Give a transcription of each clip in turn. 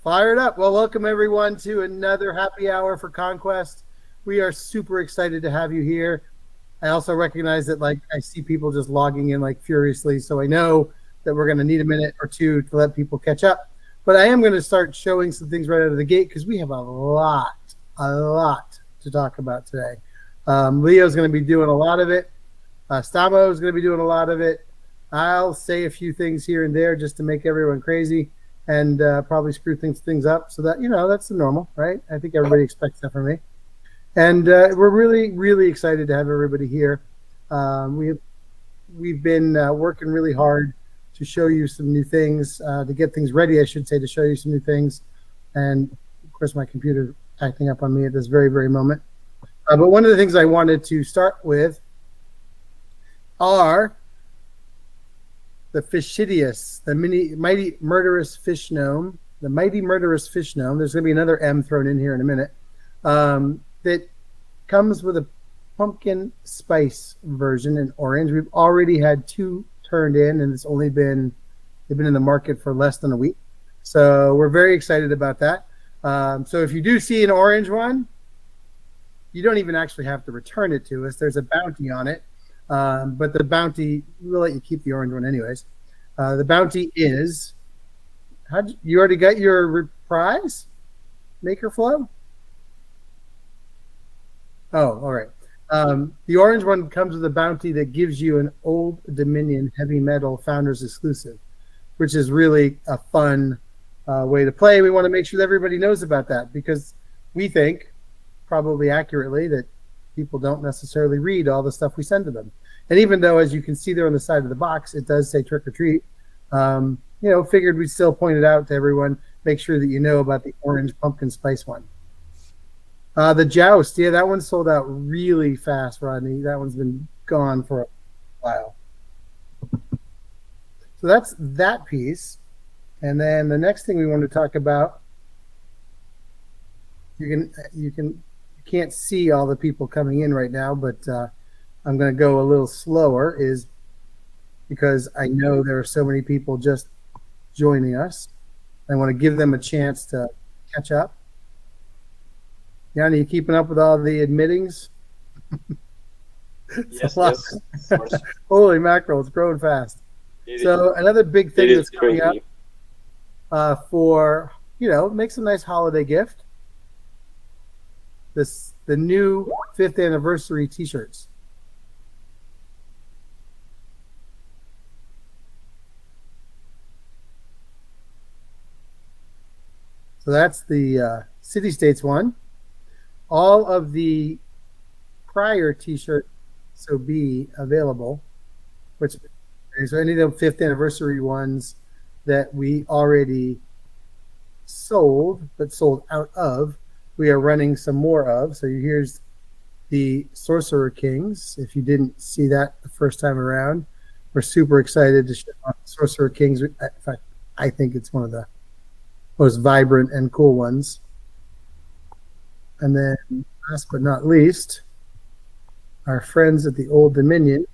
Fired up. Well, welcome everyone to another happy hour for Conquest. We are super excited to have you here. I also recognize that I see people just logging in furiously, so I know that we're going to need a minute or two to let people catch up. But I am going to start showing some things right out of the gate because we have a lot to talk about today. Leo's going to be doing a lot of it. Stamo is going to be doing a lot of it. I'll say a few things here and there just to make everyone crazy and probably screw things up, so that that's the normal, right? I think everybody expects that from me, and we're really excited to have everybody here. We've been working really hard to show you some new things, to get things ready, I should say, to show you some new things, and of course my computer acting up on me at this very moment. But one of the things I wanted to start with are the Fishidius, the mighty murderous fish gnome, the mighty murderous fish gnome. There's going to be another M thrown in here in a minute. That comes with a pumpkin spice version in orange. We've already had 2 turned in, and they've been in the market for less than a week. So we're very excited about that. So if you do see an orange one, you don't even actually have to return it to us. There's a bounty on it. But the bounty, we'll let you keep the orange one anyways. The bounty is, you already got your prize? Maker flow? Oh, all right. The orange one comes with a bounty that gives you an Old Dominion heavy metal founders exclusive, which is really a fun way to play. We want to make sure that everybody knows about that because we think, probably accurately, that people don't necessarily read all the stuff we send to them. And even though, as you can see there on the side of the box, it does say trick or treat, figured we'd still point it out to everyone, make sure that you know about the orange pumpkin spice one. The Joust, yeah, that one sold out really fast, Rodney. That one's been gone for a while. So that's that piece. And then the next thing we want to talk about, you can't see all the people coming in right now, but I'm going to go a little slower, is because I know there are so many people just joining us. I want to give them a chance to catch up. Yanni, you keeping up with all the admittings? Yes. Holy mackerel, it's growing fast. So another big thing that's coming up for, makes a nice holiday gift. The new 5th anniversary t-shirts. So that's the City States one. All of the prior t-shirt so be available, so any of the 5th anniversary ones that we already sold but sold out of, we are running some more of. So here's the Sorcerer Kings. If you didn't see that the first time around, we're super excited to ship off Sorcerer Kings. In fact, I think it's one of the most vibrant and cool ones. And then last but not least, our friends at the Old Dominion.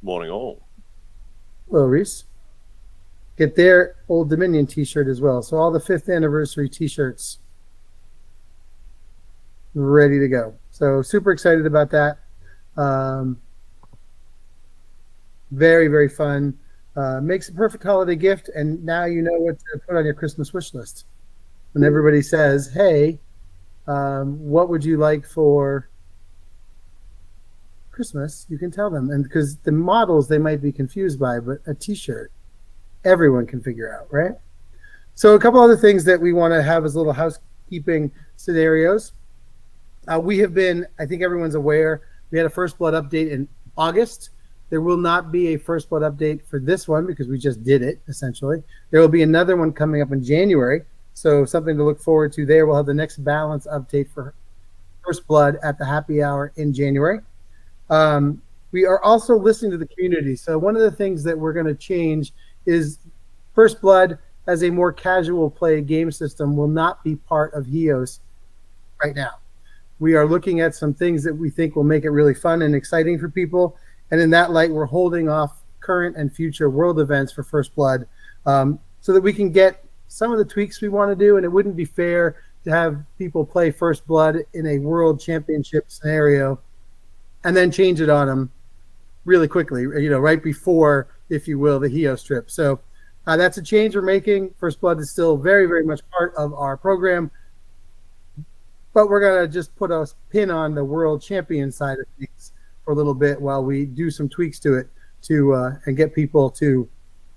Morning all. Hello, Reese. Get their Old Dominion t-shirt as well. So all the 5th anniversary t-shirts ready to go. So super excited about that. Very fun. Makes a perfect holiday gift, and now you know what to put on your Christmas wish list. When everybody says, hey, what would you like for Christmas, you can tell them. And because the models they might be confused by, but a t-shirt, everyone can figure out, right? So a couple other things that we want to have as little housekeeping scenarios. We have been, I think everyone's aware, we had a First Blood update in August. There will not be a First Blood update for this one because we just did it, essentially. There will be another one coming up in January, so something to look forward to there. We'll have the next balance update for First Blood at the happy hour in January. We are also listening to the community. So one of the things that we're going to change is First Blood as a more casual play game system will not be part of Chios right now. We are looking at some things that we think will make it really fun and exciting for people. And in that light, we're holding off current and future world events for First Blood so that we can get some of the tweaks we want to do. And it wouldn't be fair to have people play First Blood in a world championship scenario and then change it on them really quickly, right before, if you will, the Chios trip. So that's a change we're making. First Blood is still very, very much part of our program, but we're going to just put a pin on the world champion side of things for a little bit while we do some tweaks to it and get people to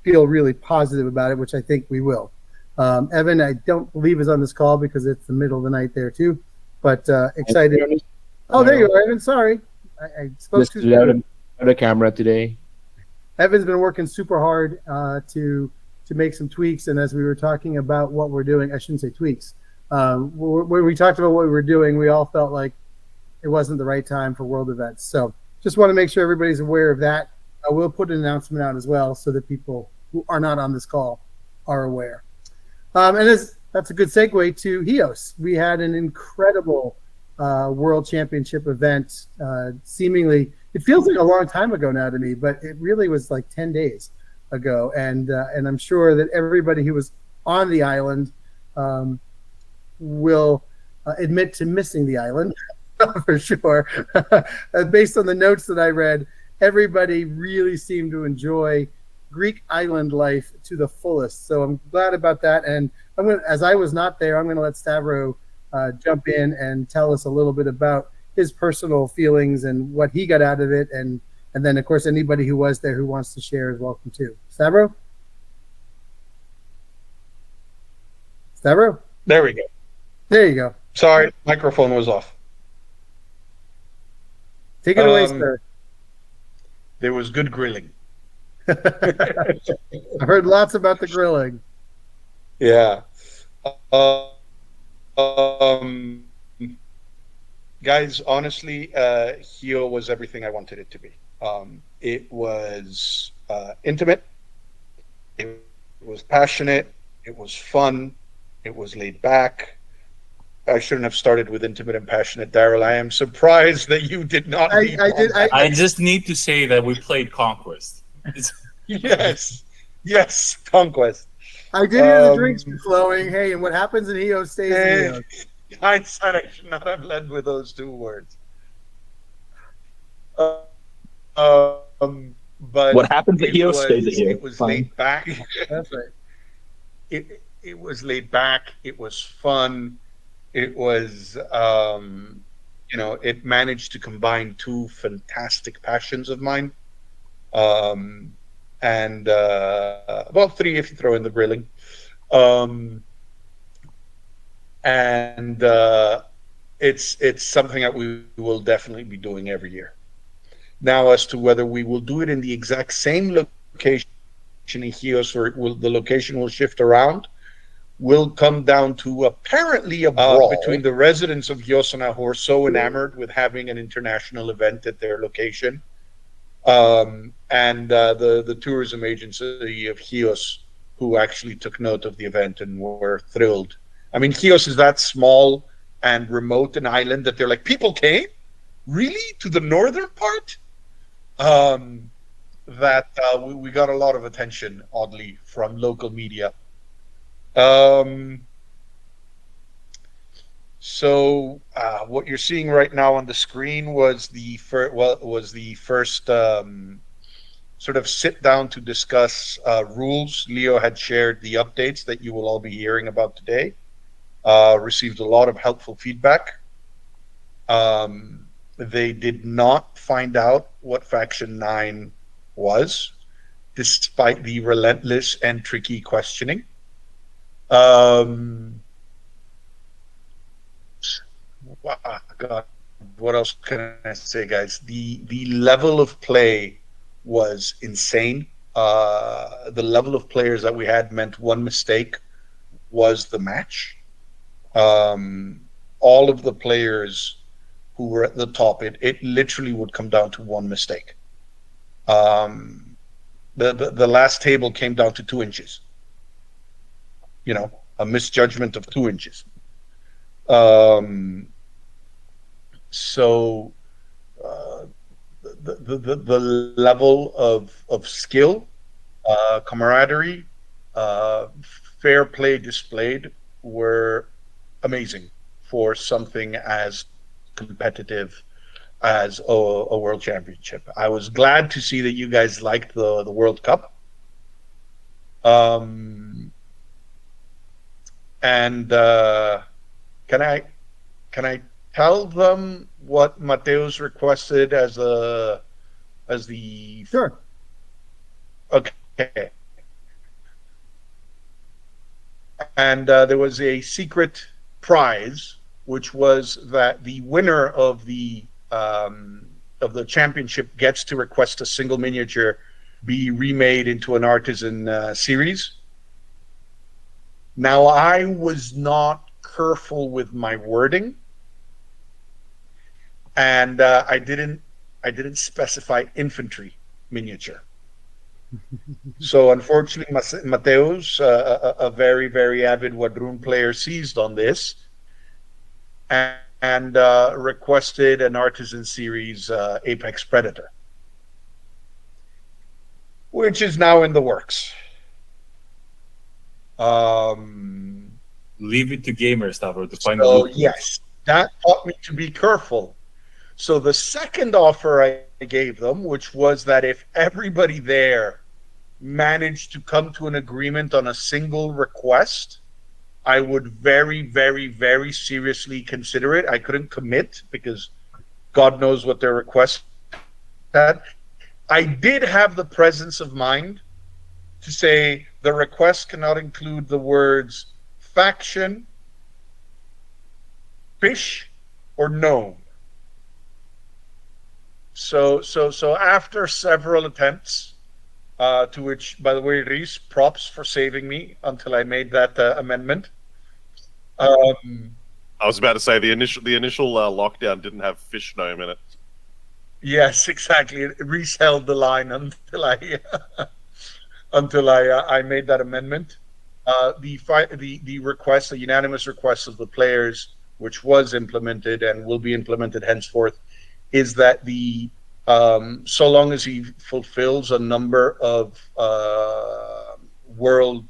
feel really positive about it, which I think we will. Evan, I don't believe is on this call because it's the middle of the night there too, but excited. Oh, there you are, Evan. Sorry. I spoke too soon. The camera today. Evan's been working super hard to make some tweaks, and as we were talking about what we're doing, I shouldn't say tweaks. When we talked about what we were doing, we all felt like it wasn't the right time for world events. So just want to make sure everybody's aware of that. I will put an announcement out as well so that people who are not on this call are aware. And that's a good segue to Chios. We had an incredible World Championship event. Seemingly, it feels like a long time ago now to me, but it really was like 10 days ago. And I'm sure that everybody who was on the island will admit to missing the island for sure. Based on the notes that I read, everybody really seemed to enjoy Greek island life to the fullest. So I'm glad about that. And as I was not there, I'm going to let Stavro jump in and tell us a little bit about his personal feelings and what he got out of it. And then, of course, anybody who was there who wants to share is welcome too. Stavro? Stavro? There we go. There you go. Sorry, microphone was off. Take it away, sir. There was good grilling. I've heard lots about the grilling. Yeah. Guys, honestly, Hio was everything I wanted it to be. It was intimate. It was passionate. It was fun. It was laid back. I shouldn't have started with intimate and passionate, Daryl. I am surprised that you did not. I just need to say that we played Conquest. Yes, Conquest. I did hear the drinks flowing. Hey, and what happens in Hio stays in Hio. Hindsight, I should not have led with those two words. But what happens at Hio stays at Hio. It was laid back. That's right. It was laid back. It was fun. It was, it managed to combine two fantastic passions of mine. And well, three if you throw in the grilling. And it's something that we will definitely be doing every year. Now, as to whether we will do it in the exact same location in Chios or the location will shift around, will come down to apparently a brawl between the residents of Chiosana who are so enamored with having an international event at their location, and the tourism agency of Chios, who actually took note of the event and were thrilled. I mean, Chios is that small and remote an island that they're like, people came? Really? To the northern part? That we got a lot of attention, oddly, from local media. So what you're seeing right now on the screen was the first sort of sit down to discuss rules. Leo had shared the updates that you will all be hearing about today. Received a lot of helpful feedback. They did not find out what Faction 9 was, despite the relentless and tricky questioning. God, what else can I say, guys? The level of play was insane. The level of players that we had meant one mistake was the match. All of the players who were at the top, it literally would come down to one mistake. The last table came down to 2 inches. A misjudgment of 2 inches. So the level of skill, camaraderie, fair play displayed were amazing for something as competitive as a world championship. I was glad to see that you guys liked the World Cup. And can I tell them what Mateus requested as the Sure. Okay. And there was a secret prize, which was that the winner of the championship gets to request a single miniature be remade into an artisan series. Now, I was not careful with my wording, and I didn't specify infantry miniature. So unfortunately, Mateus, a very, very avid Wadrun player, seized on this and requested an Artisan Series Apex Predator, which is now in the works. Leave it to gamers, Stavro, to find So the yes, that taught me to be careful. So the second offer I gave them, which was that if everybody there managed to come to an agreement on a single request, I would very, very, very seriously consider it. I couldn't commit because God knows what their request had. I did have the presence of mind to say the request cannot include the words faction, fish, or gnome. So after several attempts, to which, by the way, Reese, props for saving me until I made that amendment. I was about to say the initial lockdown didn't have fish gnome in it. Yes, exactly. Reese held the line until I made that amendment. The request, the unanimous request of the players, which was implemented and will be implemented henceforth, is that the so long as he fulfills a number of world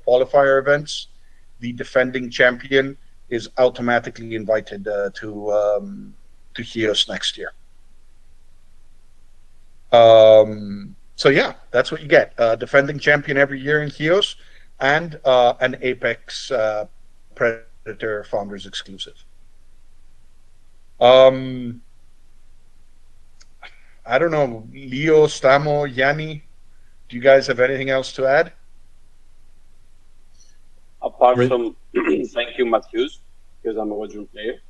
qualifier events, the defending champion is automatically invited to Chios next year. So yeah, that's what you get: defending champion every year in Chios, and an Apex Predator Founders exclusive. I don't know, Leo, Stamo, Yanni, do you guys have anything else to add? Apart from thank you, Matthews, because I'm a Wadrun player.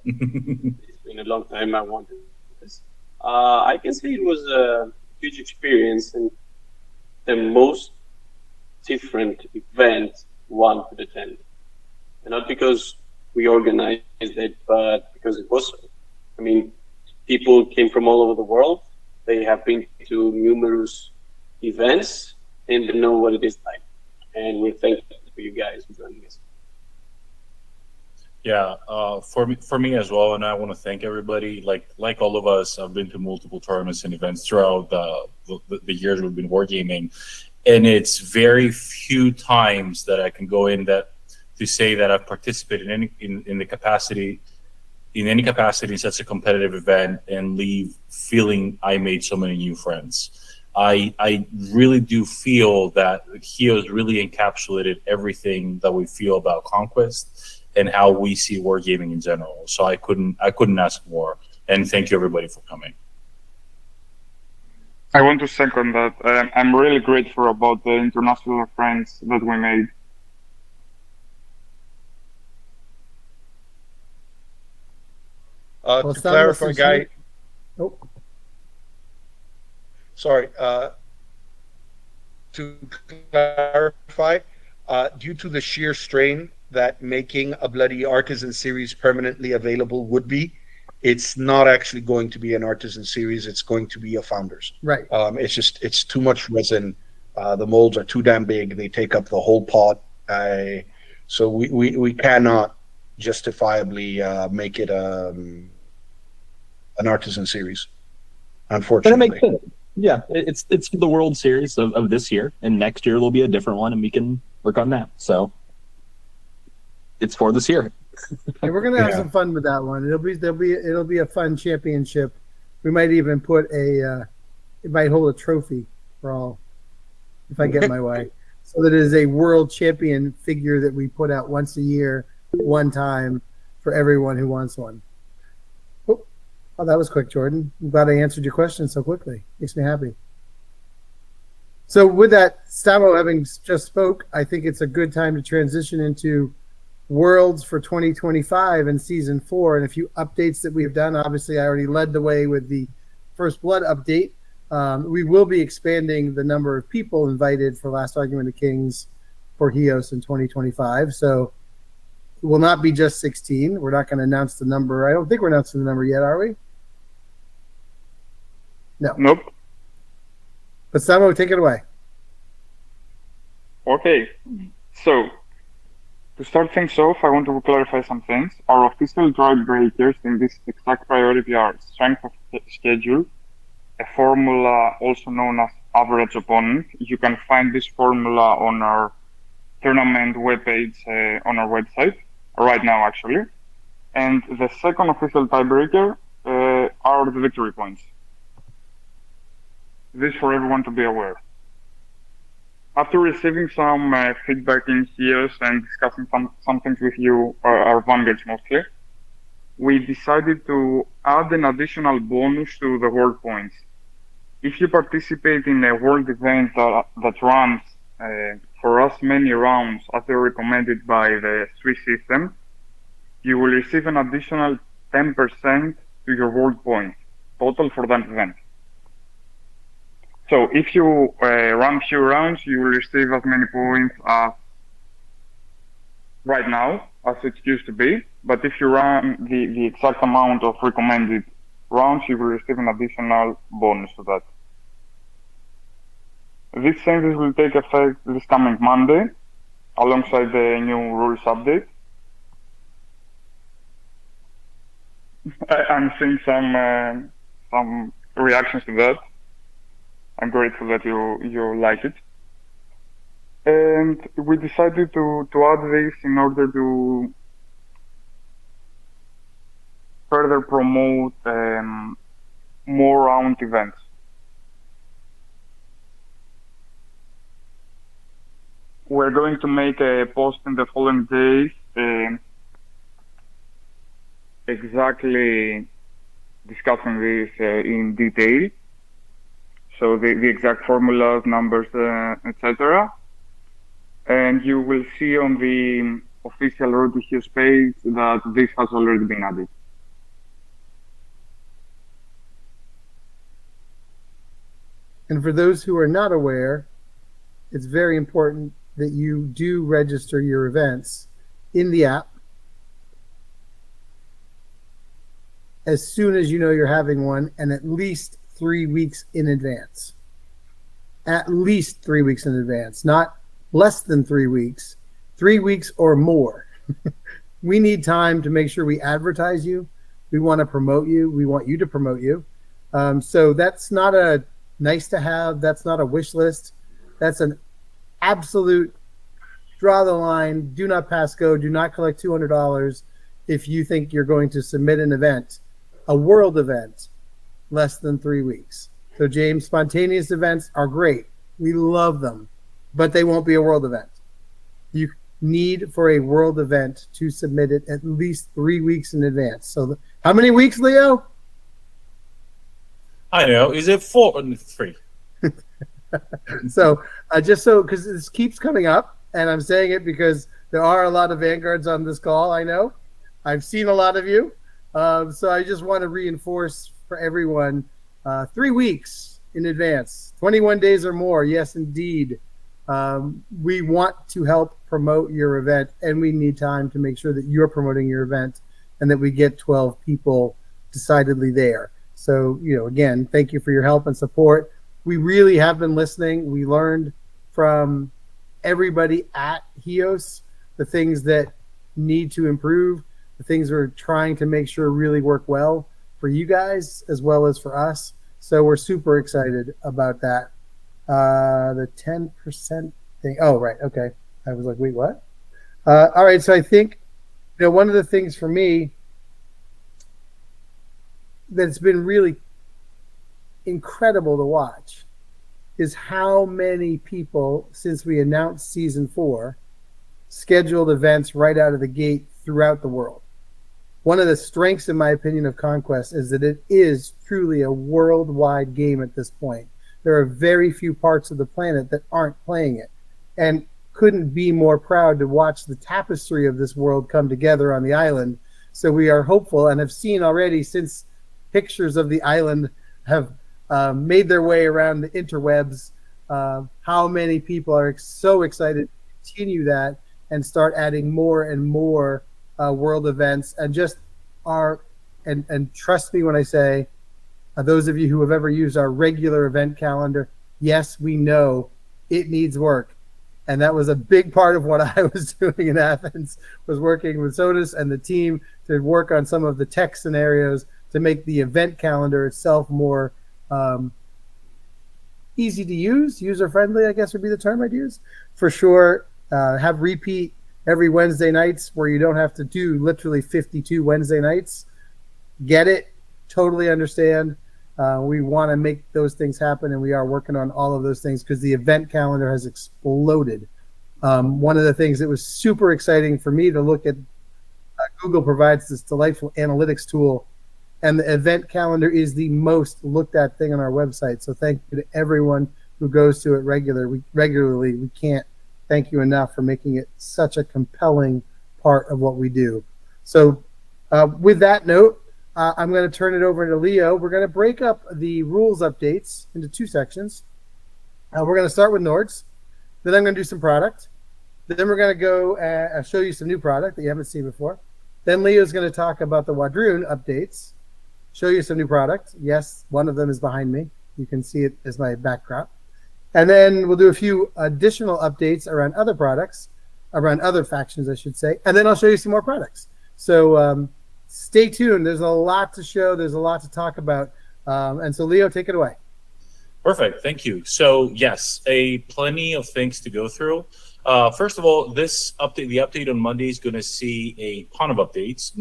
It's been a long time I wanted this. I can say it was a huge experience and the most different event one could attend. And not because we organized it, but because it was so. I mean, people came from all over the world. They have been to numerous events and they know what it is like. And we're thankful for you guys for joining us. Yeah, for me as well, and I want to thank everybody. Like all of us, I've been to multiple tournaments and events throughout the years we've been wargaming, and it's very few times that I can go in that to say that I've participated in any capacity in such a competitive event and leave feeling I made so many new friends. I really do feel that Chios really encapsulated everything that we feel about Conquest and how we see wargaming in general. So I couldn't ask more. And thank you everybody for coming. I want to second that. I'm really grateful about the international friends that we made. To clarify, Guy. Oh. Sorry. To clarify, due to the sheer strain that making a bloody Artisan series permanently available would be, it's not actually going to be an Artisan series. It's going to be a Founders. Right. It's too much resin. The molds are too damn big. They take up the whole pot. So we cannot justifiably make it an Artisan series, unfortunately. But it makes sense. Yeah, it's the World Series of this year, and next year will be a different one, and we can work on that. So it's for this year. And we're gonna have some fun with that one. It'll be a fun championship. We might even put it might hold a trophy for all, if I get my way. So that it is a world champion figure that we put out once a year, one time, for everyone who wants one. Oh, that was quick, Jordan. I'm glad I answered your question so quickly. Makes me happy. So with that, Stavo having just spoke, I think it's a good time to transition into Worlds for 2025 and Season 4. And a few updates that we've done. Obviously, I already led the way with the First Blood update. We will be expanding the number of people invited for Last Argument of Kings for Chios in 2025. So it will not be just 16. We're not going to announce the number. I don't think we're announcing the number yet, are we? No. Nope. But Samo, take it away. Okay. So, to start things off, I want to clarify some things. Our official drive breakers in this exact priority are strength of schedule, a formula also known as average opponent. You can find this formula on our tournament webpage on our website right now, actually. And the second official tiebreaker are the victory points. This for everyone to be aware. After receiving some feedback in Chios and discussing some things with you, our vanguards mostly, we decided to add an additional bonus to the world points. If you participate in a world event that runs for as many rounds as they're recommended by the Swiss system, you will receive an additional 10% to your world points total for that event. So if you run few rounds, you will receive as many points as right now as it used to be. But if you run the exact amount of recommended rounds, you will receive an additional bonus to that. These changes will take effect this coming Monday, alongside the new rules update. I'm seeing some reactions to that. I'm grateful that you like it. And we decided to add this in order to further promote more round events. We're going to make a post in the following days exactly discussing this in detail. So the exact formulas, numbers, etc. And you will see on the official Road to Chios page that this has already been added. And for those who are not aware, it's very important that you do register your events in the app as soon as you know you're having one, and at least 3 weeks in advance. At least 3 weeks in advance, not less than 3 weeks, 3 weeks or more. We need time to make sure we advertise you. We want to promote you. We want you to promote you. So that's not a nice to have. That's not a wish list. That's an absolute draw the line. Do not pass go. Do not collect $200 if you think you're going to submit an event, a world event, less than 3 weeks. So James, spontaneous events are great. We love them, but they won't be a world event. You need for a world event to submit it at least 3 weeks in advance. So how many weeks, Leo? I know. Is it 4 and 3? So just so, because this keeps coming up, and I'm saying it because there are a lot of vanguards on this call. I know. I've seen a lot of you. So I just want to reinforce for everyone, 3 weeks in advance, 21 days or more. Yes, indeed. We want to help promote your event, and we need time to make sure that you're promoting your event and that we get 12 people decidedly there. So, again, thank you for your help and support. We really have been listening. We learned from everybody at Chios the things that need to improve, the things we're trying to make sure really work well for you guys as well as for us. So we're super excited about that. The 10% thing. Oh, right. Okay. I was like, wait, what? All right. So I think, one of the things for me that's been really incredible to watch is how many people, since we announced season 4, scheduled events right out of the gate throughout the world. One of the strengths, in my opinion, of Conquest is that it is truly a worldwide game at this point. There are very few parts of the planet that aren't playing it, and couldn't be more proud to watch the tapestry of this world come together on the island. So we are hopeful and have seen already, since pictures of the island have made their way around the interwebs, how many people are so excited to continue that and start adding more and more world events, and just and trust me when I say, those of you who have ever used our regular event calendar, yes, we know it needs work. And that was a big part of what I was doing in Athens, was working with Sodas and the team to work on some of the tech scenarios to make the event calendar itself more easy to use, user-friendly, I guess would be the term I'd use. For sure, have repeat every Wednesday nights where you don't have to do literally 52 Wednesday nights. Get it, totally understand. We want to make those things happen, and we are working on all of those things because the event calendar has exploded. One of the things that was super exciting for me to look at, Google provides this delightful analytics tool, and the event calendar is the most looked at thing on our website. So thank you to everyone who goes to it regularly. We can't thank you enough for making it such a compelling part of what we do. So with that note, I'm going to turn it over to Leo. We're going to break up the rules updates into 2 sections. We're going to start with Nords. Then I'm going to do some product. Then we're going to go show you some new product that you haven't seen before. Then Leo's going to talk about the Wadroon updates, show you some new product. Yes, one of them is behind me. You can see it as my backdrop. And then we'll do a few additional updates around other products, around other factions, I should say. And then I'll show you some more products. So stay tuned. There's a lot to show. There's a lot to talk about. And so, Leo, take it away. Perfect. Thank you. So, yes, plenty of things to go through. First of all, the update on Monday is going to see a ton of updates.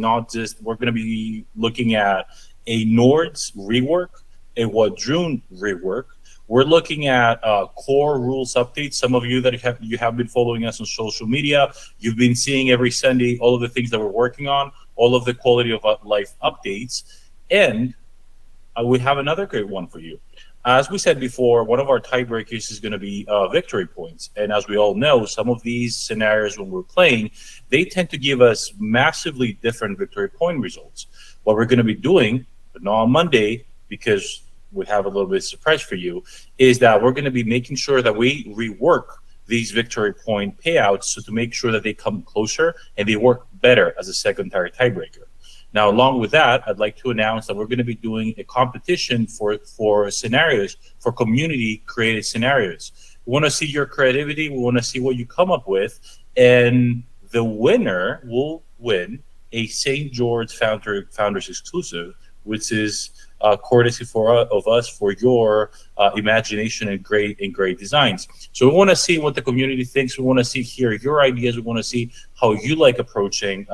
We're going to be looking at a Nords rework, a Wadroon rework. We're looking at core rules updates. Some of you that you have been following us on social media, you've been seeing every Sunday all of the things that we're working on, all of the quality of life updates. And we have another great one for you. As we said before, one of our tiebreakers is going to be victory points. And as we all know, some of these scenarios when we're playing, they tend to give us massively different victory point results. What we're going to be doing, but not on Monday, because we have a little bit of surprise for you, is that we're going to be making sure that we rework these victory point payouts so to make sure that they come closer and they work better as a secondary tiebreaker. Now, along with that, I'd like to announce that we're going to be doing a competition for scenarios, for community-created scenarios. We want to see your creativity. We want to see what you come up with. And the winner will win a St. George Founders exclusive, which is courtesy of us for your imagination and great designs. So we want to see what the community thinks. We want to hear your ideas. We want to see how you like approaching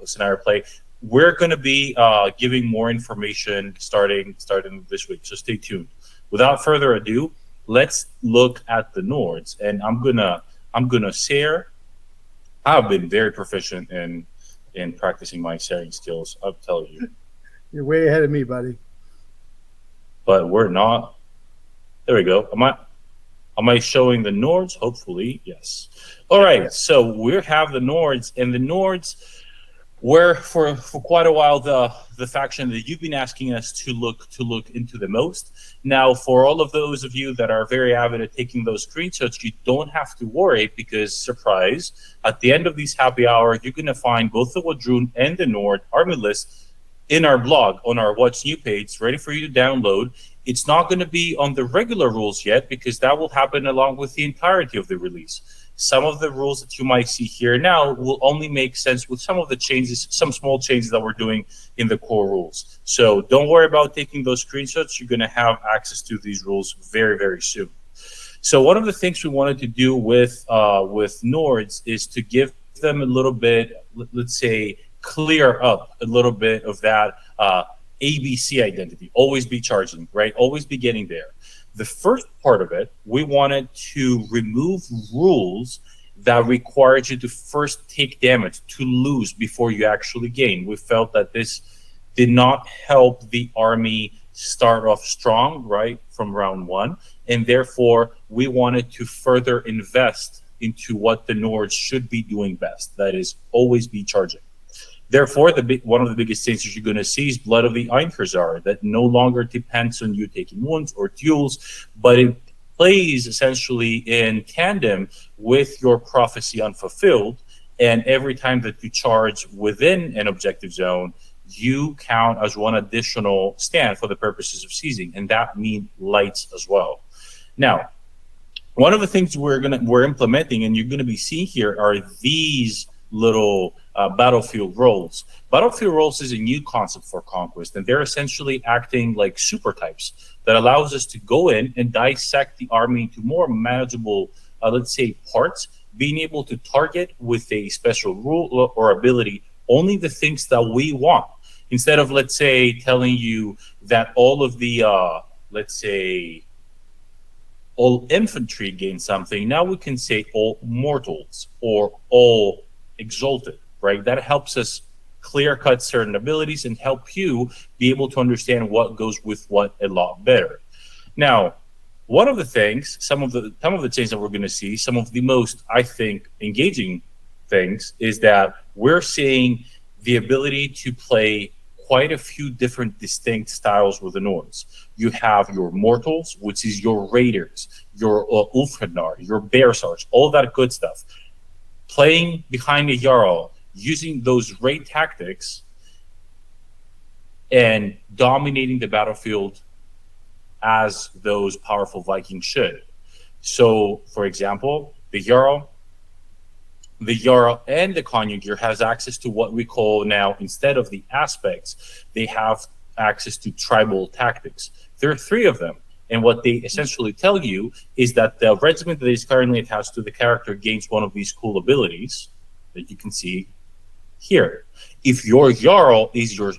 scenario play. We're going to be giving more information starting this week. So stay tuned. Without further ado, let's look at the Nords. And I'm gonna share. I've been very proficient in practicing my sharing skills. I'll tell you. You're way ahead of me, buddy. But we're not. There we go. Am I showing the Nords? Hopefully, yes. All right. Yeah. So we have the Nords, and the Nords were for quite a while the faction that you've been asking us to look into the most. Now, for all of those of you that are very avid at taking those screenshots, you don't have to worry because, surprise, at the end of these happy hour, you're going to find both the Wadroon and the Nord army lists in our blog on our What's New page, ready for you to download. It's not going to be on the regular rules yet because that will happen along with the entirety of the release. some of the rules that you might see here now will only make sense with some of the changes, some small changes that we're doing in the core rules. So don't worry about taking those screenshots. You're going to have access to these rules very, very soon. So one of the things we wanted to do with Nords is to give them a little bit, let's say, clear up a little bit of that ABC identity. Always be charging, right? Always be getting there. The first part of it, we wanted to remove rules that required you to first take damage, to lose before you actually gain. We felt that this did not help the army start off strong, right, from round one. And therefore, we wanted to further invest into what the Nords should be doing best. That is, always be charging. Therefore, one of the biggest changes you're going to see is Blood of the Einherjar, that no longer depends on you taking wounds or duels, but it plays essentially in tandem with your Prophecy Unfulfilled. And every time that you charge within an objective zone, you count as one additional stand for the purposes of seizing, and that means lights as well. Now, one of the things we're implementing, and you're going to be seeing here, are these little battlefield roles. Battlefield roles is a new concept for Conquest, and they're essentially acting like super types that allows us to go in and dissect the army into more manageable, let's say, parts, being able to target with a special rule or ability only the things that we want. Instead of, let's say, telling you that all of the, let's say, all infantry gain something, now we can say all mortals or all exalted, right? That helps us clear cut certain abilities and help you be able to understand what goes with what a lot better. Now, one of the things, some of the changes that we're going to see, some of the most, I think, engaging things is that we're seeing the ability to play quite a few different distinct styles with the Nords. You have your mortals, which is your raiders, your Ulfhednar, your Bearsarge, all that good stuff. Playing behind a Jarl, using those raid tactics and dominating the battlefield as those powerful Vikings should. So, for example, the Jarl and the Conjugier has access to what we call now, instead of the aspects, they have access to tribal tactics. There are 3 of them. And what they essentially tell you is that the regiment that is currently attached to the character gains one of these cool abilities that you can see here. If your Jarl is your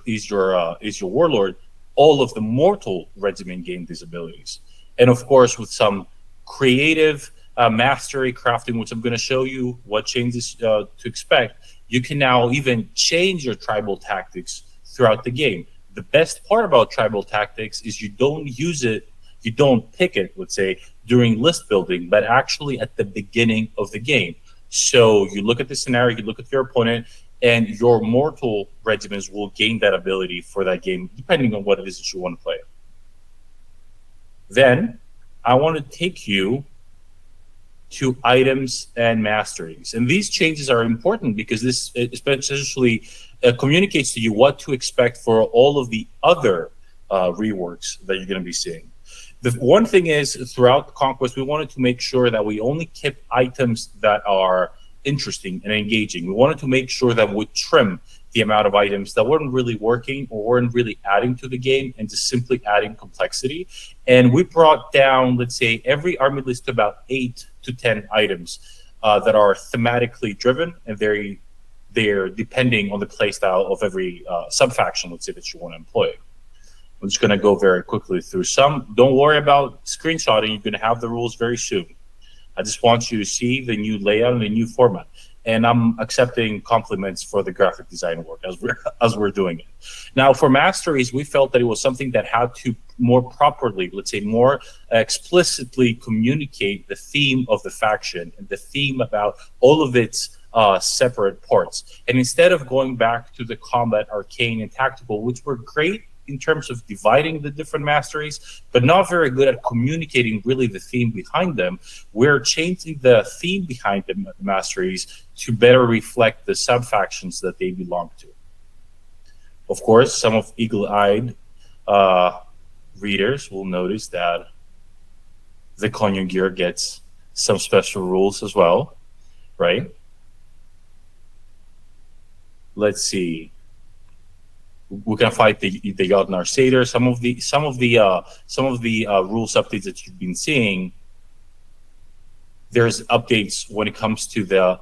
warlord, all of the mortal regiment gain these abilities. And of course, with some creative mastery crafting, which I'm going to show you what changes to expect, you can now even change your tribal tactics throughout the game. The best part about tribal tactics is you don't use it, you don't pick it, let's say, during list building, but actually at the beginning of the game. So you look at the scenario, you look at your opponent, and your mortal regiments will gain that ability for that game, depending on what it is that you want to play. Then, I want to take you to items and masteries. And these changes are important because this essentially communicates to you what to expect for all of the other reworks that you're going to be seeing. The one thing is, throughout Conquest, we wanted to make sure that we only kept items that are interesting and engaging. We wanted to make sure that we trim the amount of items that weren't really working or weren't really adding to the game and just simply adding complexity. And we brought down, let's say, every army list to about 8 to 10 items that are thematically driven, and they're depending on the playstyle of every sub-faction, let's say, that you want to employ. I'm just going to go very quickly through some. Don't worry about screenshotting. You're going to have the rules very soon. I just want you to see the new layout and the new format. And I'm accepting compliments for the graphic design work as we're doing it. Now, for masteries, we felt that it was something that had to more properly, let's say, more explicitly communicate the theme of the faction and the theme about all of its separate parts. And instead of going back to the combat, arcane, and tactical, which were great in terms of dividing the different masteries, but not very good at communicating really the theme behind them, we're changing the theme behind the masteries to better reflect the sub-factions that they belong to. Of course, some of eagle-eyed readers will notice that the Conjugier gets some special rules as well. right? Let's see. We can fight the Jotnar Seder. Some of the rules updates that you've been seeing. There's updates when it comes to the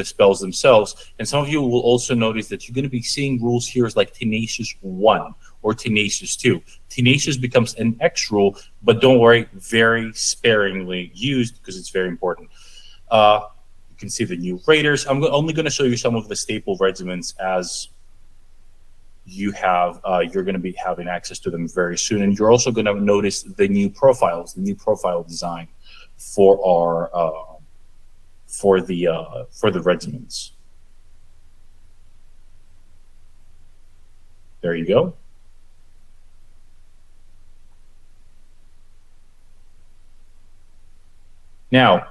spells themselves, and some of you will also notice that you're going to be seeing rules here like Tenacious 1 or Tenacious 2. Tenacious becomes an X rule, but don't worry, very sparingly used because it's very important. You can see the new raiders. I'm only going to show you some of the staple regiments as you're going to be having access to them very soon, and you're also going to notice the new profiles, the new profile design for our for the regiments. There you go. Now,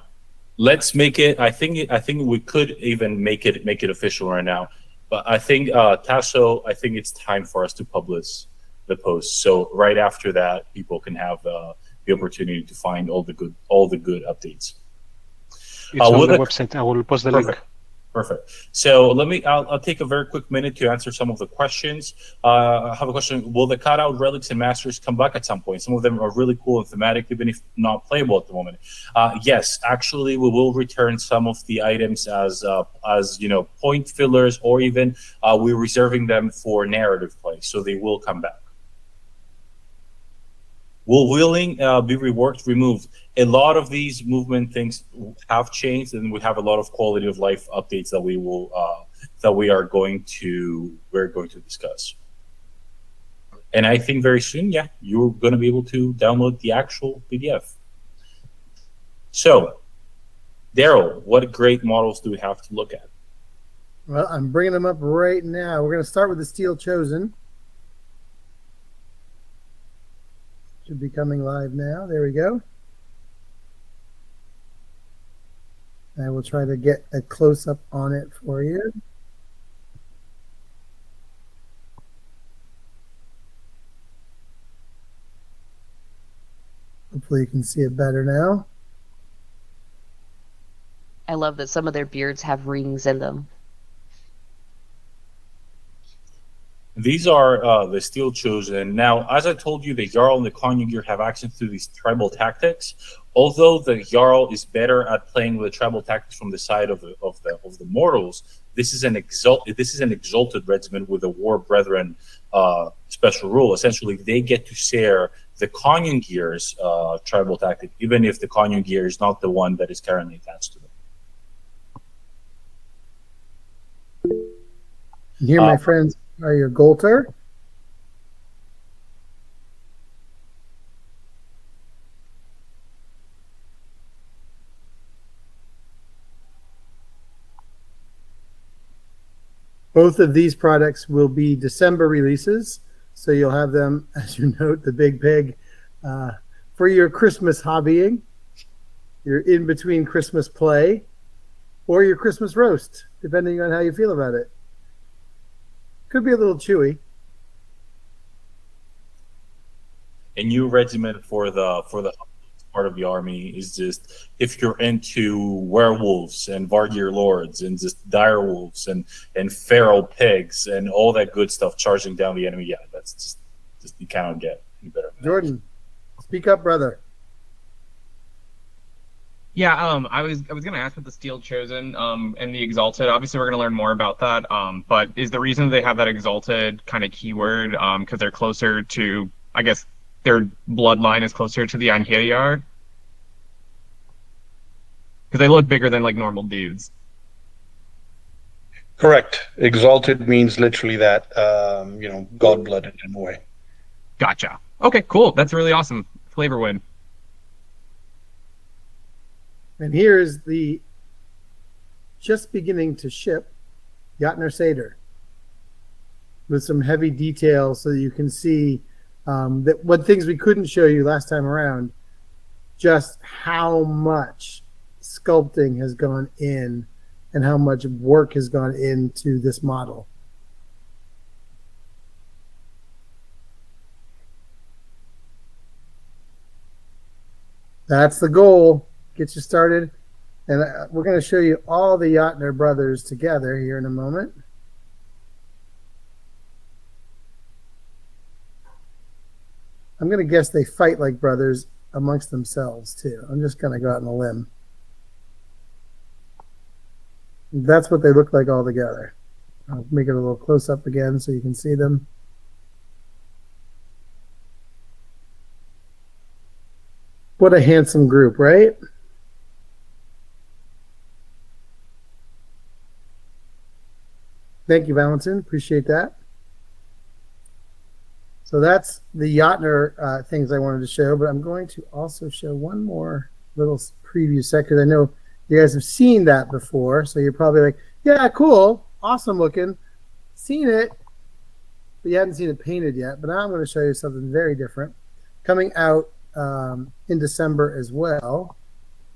let's make it. I think we could even make it official right now. But I think Tasso, I think it's time for us to publish the post. So right after that, people can have the opportunity to find all the good updates. It's on the website. I will post the link. Perfect. So I'll take a very quick minute to answer some of the questions. I have a question. Will the cutout relics and masters come back at some point? Some of them are really cool and thematic, even if not playable at the moment. Yes, actually, we will return some of the items as point fillers, or even we're reserving them for narrative play, so they will come back. Will wheeling be reworked, removed? A lot of these movement things have changed, and we have a lot of quality of life updates that we're going to discuss. And I think very soon, yeah, you're going to be able to download the actual PDF. So, Daryl, what great models do we have to look at? Well, I'm bringing them up right now. We're going to start with the Steel Chosen. Should be coming live now. There we go. I will try to get a close-up on it for you. Hopefully you can see it better now. I love that some of their beards have rings in them. These are the Steel Chosen. Now, as I told you, the Jarl and the Conjugier have access to these tribal tactics. Although the Jarl is better at playing with the tribal tactics from the side of the mortals, this is an exalted regiment with a War Brethren special rule. Essentially, they get to share the Conjugier's tribal tactic, even if the Conjugier is not the one that is currently attached to them. Here, my friends, are your Golter. Both of these products will be December releases, so you'll have them, as you note, the Big Pig, for your Christmas hobbying, your in-between Christmas play, or your Christmas roast, depending on how you feel about it. Could be a little chewy. A new regiment for the part of the army is just, if you're into werewolves and Vargir lords and just dire wolves and feral pigs and all that good stuff charging down the enemy, yeah, that's just you cannot get any better than Jordan, speak up, brother. Yeah, I was gonna ask about the Steel Chosen and the Exalted. Obviously, we're gonna learn more about that. But is the reason they have that Exalted kind of keyword because they're closer to, I guess, their bloodline is closer to the Einherjar? Because they look bigger than like normal dudes. Correct. Exalted means literally that, god-blooded in a way. Gotcha. Okay, cool. That's really awesome. Flavor win. And here is the just beginning to ship Jotnar Seder with some heavy detail so that you can see that what things we couldn't show you last time around, just how much sculpting has gone in and how much work has gone into this model. That's the goal. Get you started And we're going to show you all the Jotner brothers together here in a moment. I'm going to guess they fight like brothers amongst themselves, too. I'm just going to go out on a limb. That's what they look like all together. I'll make it a little close up again so you can see them. What a handsome group, right? Thank you, Valentin. Appreciate that. So that's the Jotner things I wanted to show, but I'm going to also show one more little preview set because I know you guys have seen that before. So you're probably like, yeah, cool, awesome looking. Seen it, but you haven't seen it painted yet. But now I'm going to show you something very different. Coming out in December as well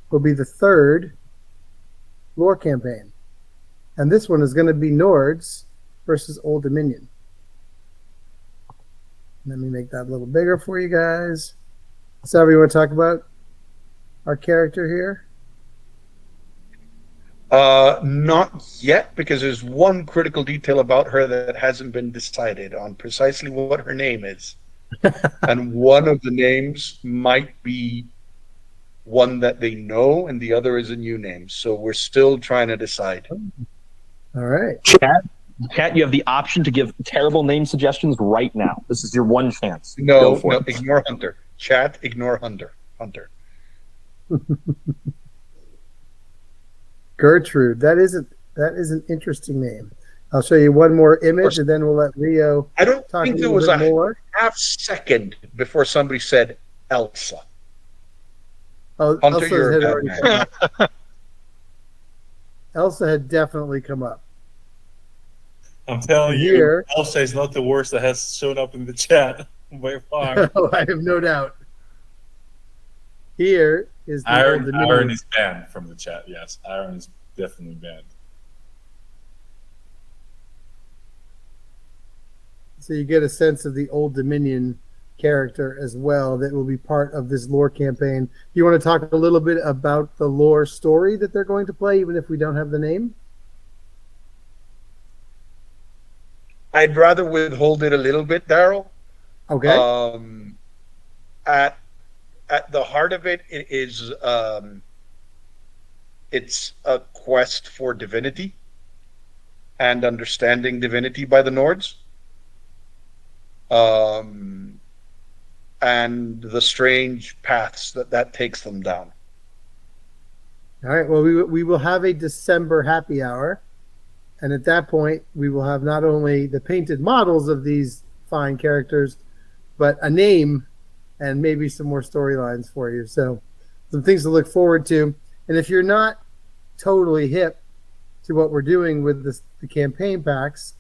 will be the 3rd lore campaign. And this one is going to be Nords versus Old Dominion. Let me make that a little bigger for you guys. So you want to talk about our character here? Not yet, because there's one critical detail about her that hasn't been decided on precisely what her name is. And one of the names might be one that they know, and the other is a new name. So we're still trying to decide. All right. Chat, you have the option to give terrible name suggestions right now. This is your one chance. No, ignore Hunter. Chat, ignore Hunter. Gertrude. That is an interesting name. I'll show you one more image, and then we'll let Leo. I don't talk think a there little was bit a more. half second before somebody said Elsa. Oh, Hunter, Elsa you're had a already bad come up. Elsa had definitely come up. I'm telling you, Here- Elsa is not the worst that has shown up in the chat by far. Oh, I have no doubt. Here is the Old Aaron Dominion. is banned from the chat. Yes, Aaron is definitely banned. So you get a sense of the Old Dominion character as well that will be part of this lore campaign. You want to talk a little bit about the lore story that they're going to play, even if we don't have the name? I'd rather withhold it a little bit, Daryl. Okay. At the heart of it, it is it's a quest for divinity and understanding divinity by the Nords. And the strange paths that takes them down. All right. Well, we will have a December happy hour. And at that point, we will have not only the painted models of these fine characters, but a name and maybe some more storylines for you. So some things to look forward to. And if you're not totally hip to what we're doing with the campaign packs,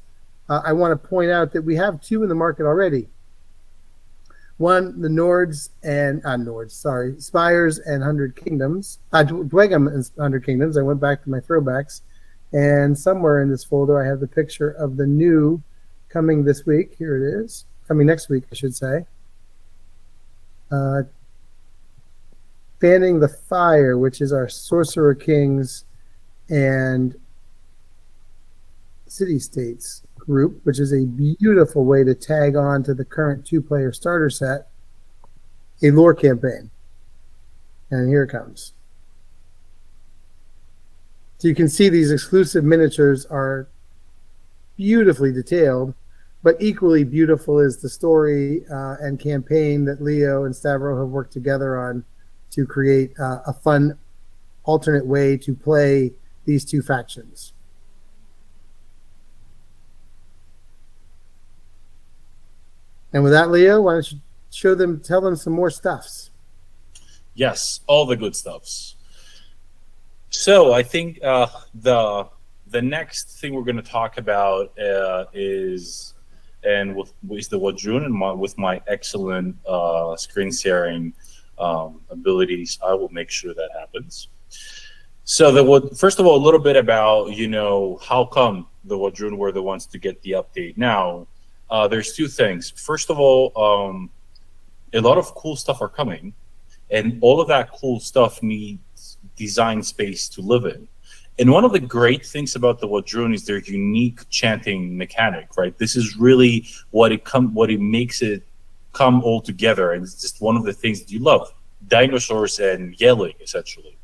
I want to point out that we have 2 in the market already. One, the Nords and Spires and 100 Kingdoms. Dwegum and 100 Kingdoms. I went back to my throwbacks. And somewhere in this folder, I have the picture of the new coming this week. Here it is. Coming next week, I should say. Fanning the Fire, which is our Sorcerer Kings and City States group, which is a beautiful way to tag on to the current 2-player starter set, a lore campaign. And here it comes. So you can see these exclusive miniatures are beautifully detailed, but equally beautiful is the story and campaign that Leo and Stavro have worked together on to create a fun alternate way to play these 2 factions. And with that, Leo, why don't you tell them some more stuffs? Yes, all the good stuffs. So I think the next thing we're going to talk about is the Wadrun, and with my excellent screen sharing abilities, I will make sure that happens. So first of all, a little bit about how come the Wadrun were the ones to get the update. Now, there's 2 things. First of all, a lot of cool stuff are coming, and all of that cool stuff needs design space to live in. And one of the great things about the Wadrun is their unique chanting mechanic, right? This is really what it makes it come all together, and it's just one of the things that you love. Dinosaurs and yelling, essentially.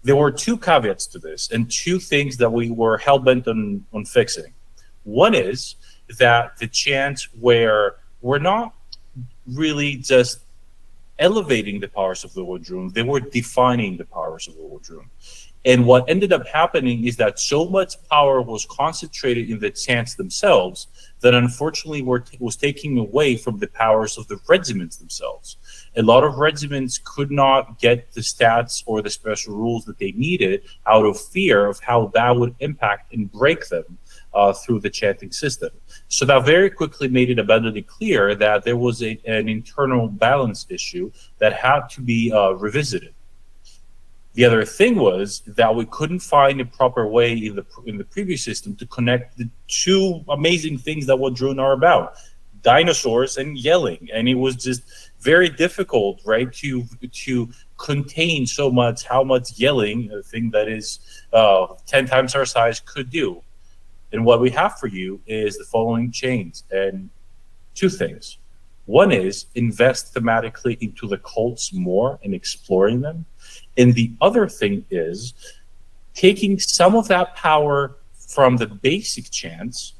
There were two caveats to this, and two things that we were hell-bent on fixing. One is that the chants were not really just elevating the powers of the Wadrun, they were defining the powers of the Wadrun. And what ended up happening is that so much power was concentrated in the chants themselves that unfortunately was taking away from the powers of the regiments themselves. A lot of regiments could not get the stats or the special rules that they needed out of fear of how that would impact and break them through the chanting system. So that very quickly made it abundantly clear that there was an internal balance issue that had to be revisited. The other thing was that we couldn't find a proper way in the previous system to connect the two amazing things that Wadrun are about, dinosaurs and yelling. And it was just very difficult, right, to contain how much yelling, a thing that is 10 times our size, could do. And what we have for you is the following chains, and two things. One is invest thematically into the cults more and exploring them. And the other thing is taking some of that power from the basic chants,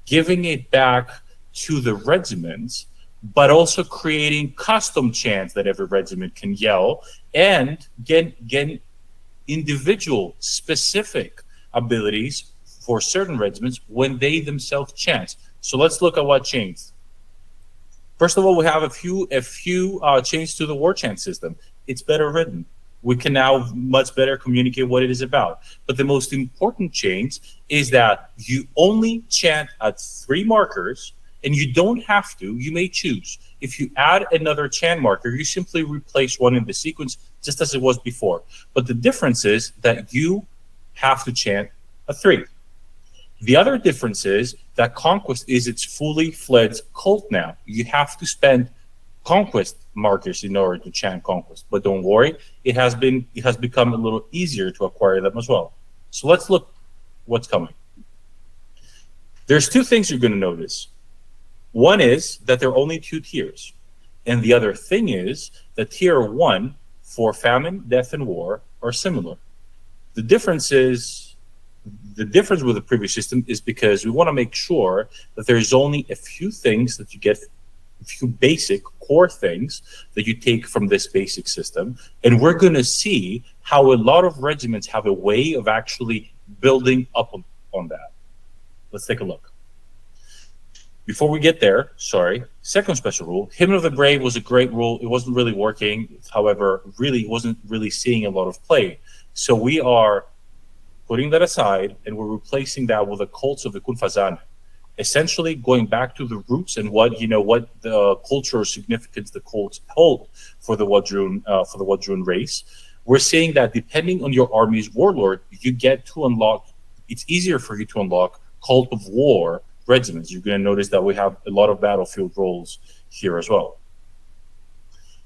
giving it back to the regiments, but also creating custom chants that every regiment can yell, and get individual specific abilities for certain regiments when they themselves chant. So let's look at what changed. First of all, we have a few changes to the war chant system. It's better written. We can now much better communicate what it is about. But the most important change is that you only chant at 3 markers, and you don't have to. You may choose. If you add another chant marker, you simply replace one in the sequence just as it was before. But the difference is that you have to chant a 3. The other difference is that Conquest is its fully fledged cult now. You have to spend Conquest markers in order to chant Conquest. But don't worry, it has become a little easier to acquire them as well. So let's look what's coming. There's 2 things you're going to notice. One is that there are only 2 tiers. And the other thing is that tier 1 for famine, death, and war are similar. The difference with the previous system is because we want to make sure that there's only a few things that you get, a few basic core things that you take from this basic system. And we're going to see how a lot of regiments have a way of actually building up on that. Let's take a look. Before we get there, second special rule, Hymn of the Brave was a great rule. It wasn't really working. However, really wasn't really seeing a lot of play. So we are putting that aside, and we're replacing that with the cults of the Kunfazan. Essentially going back to the roots and what the cultural significance the cults hold for the Wadrun race. We're saying that depending on your army's warlord, you get to unlock. It's easier for you to unlock cult of war regiments. You're going to notice that we have a lot of battlefield roles here as well.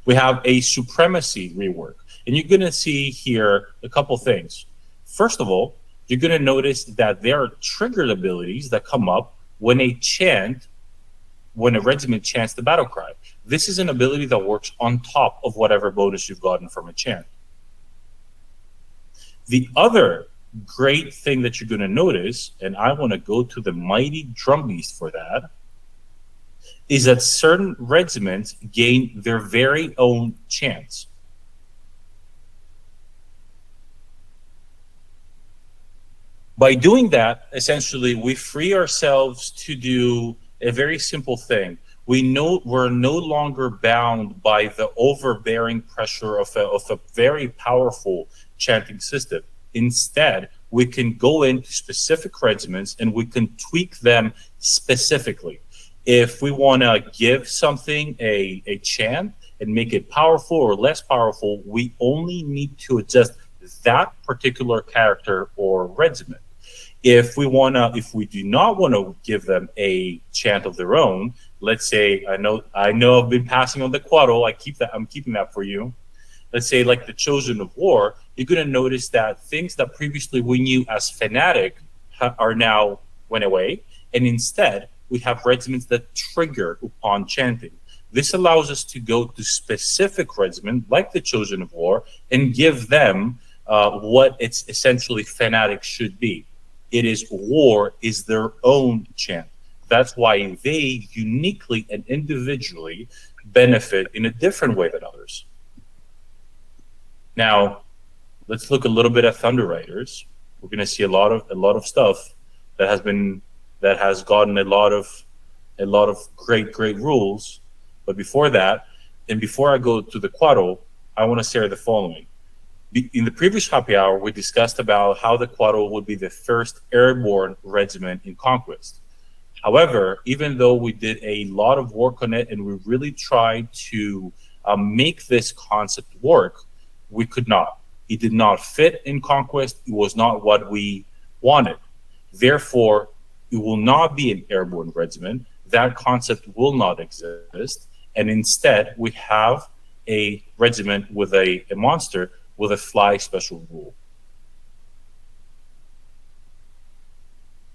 We have a supremacy rework, and you're going to see here a couple things. First of all, you're going to notice that there are triggered abilities that come up when a regiment chants the battle cry. This is an ability that works on top of whatever bonus you've gotten from a chant. The other great thing that you're going to notice, and I want to go to the Mighty Drum Beast for that, is that certain regiments gain their very own chants. By doing that, essentially, we free ourselves to do a very simple thing. We're no longer bound by the overbearing pressure of a very powerful chanting system. Instead, we can go into specific regiments and we can tweak them specifically. If we want to give something a chant and make it powerful or less powerful, we only need to adjust that particular character or regiment. If we do not want to give them a chant of their own, let's say I know I've been passing on the Quado. I'm keeping that for you. let's say like the Chosen of War, you're going to notice that things that previously we knew as fanatic are now went away, and instead we have regiments that trigger upon chanting. This allows us to go to specific regiments like the Chosen of War and give them what it's essentially fanatic should be. It is war is their own chant. That's why they uniquely and individually benefit in a different way than others. Now, let's look a little bit at Thunder Riders. We're going to see a lot of stuff that has gotten a lot of great rules. But before that, and before I go to the Quado, I want to share the following. In the previous happy hour, we discussed about how the Quado would be the first airborne regiment in Conquest. However, even though we did a lot of work on it and we really tried to make this concept work, we could not. It did not fit in Conquest. It was not what we wanted. Therefore, it will not be an airborne regiment. That concept will not exist. And instead, we have a regiment with a monster with a fly special rule.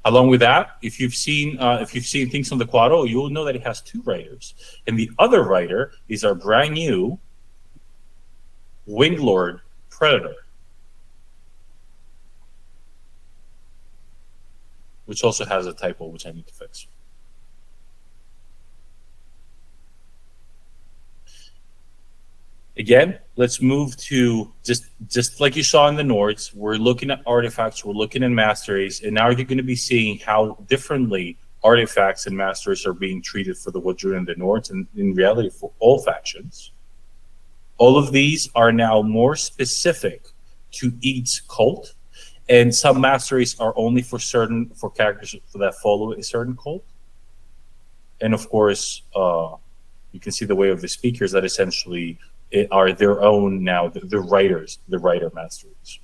Along with that, if you've seen things on the Quado, you'll know that it has two riders, and the other rider is our brand new Winglord Predator, which also has a typo which I need to fix. Again, let's move to just like you saw in the Nords. We're looking at artifacts, we're looking at masteries, and now you're going to be seeing how differently artifacts and masteries are being treated for the Wadrun and the Nords, and in reality for all factions. All of these are now more specific to each cult, and some masteries are only for characters that follow a certain cult. And of course, you can see the way of the speakers that essentially are their own now, the writer masteries.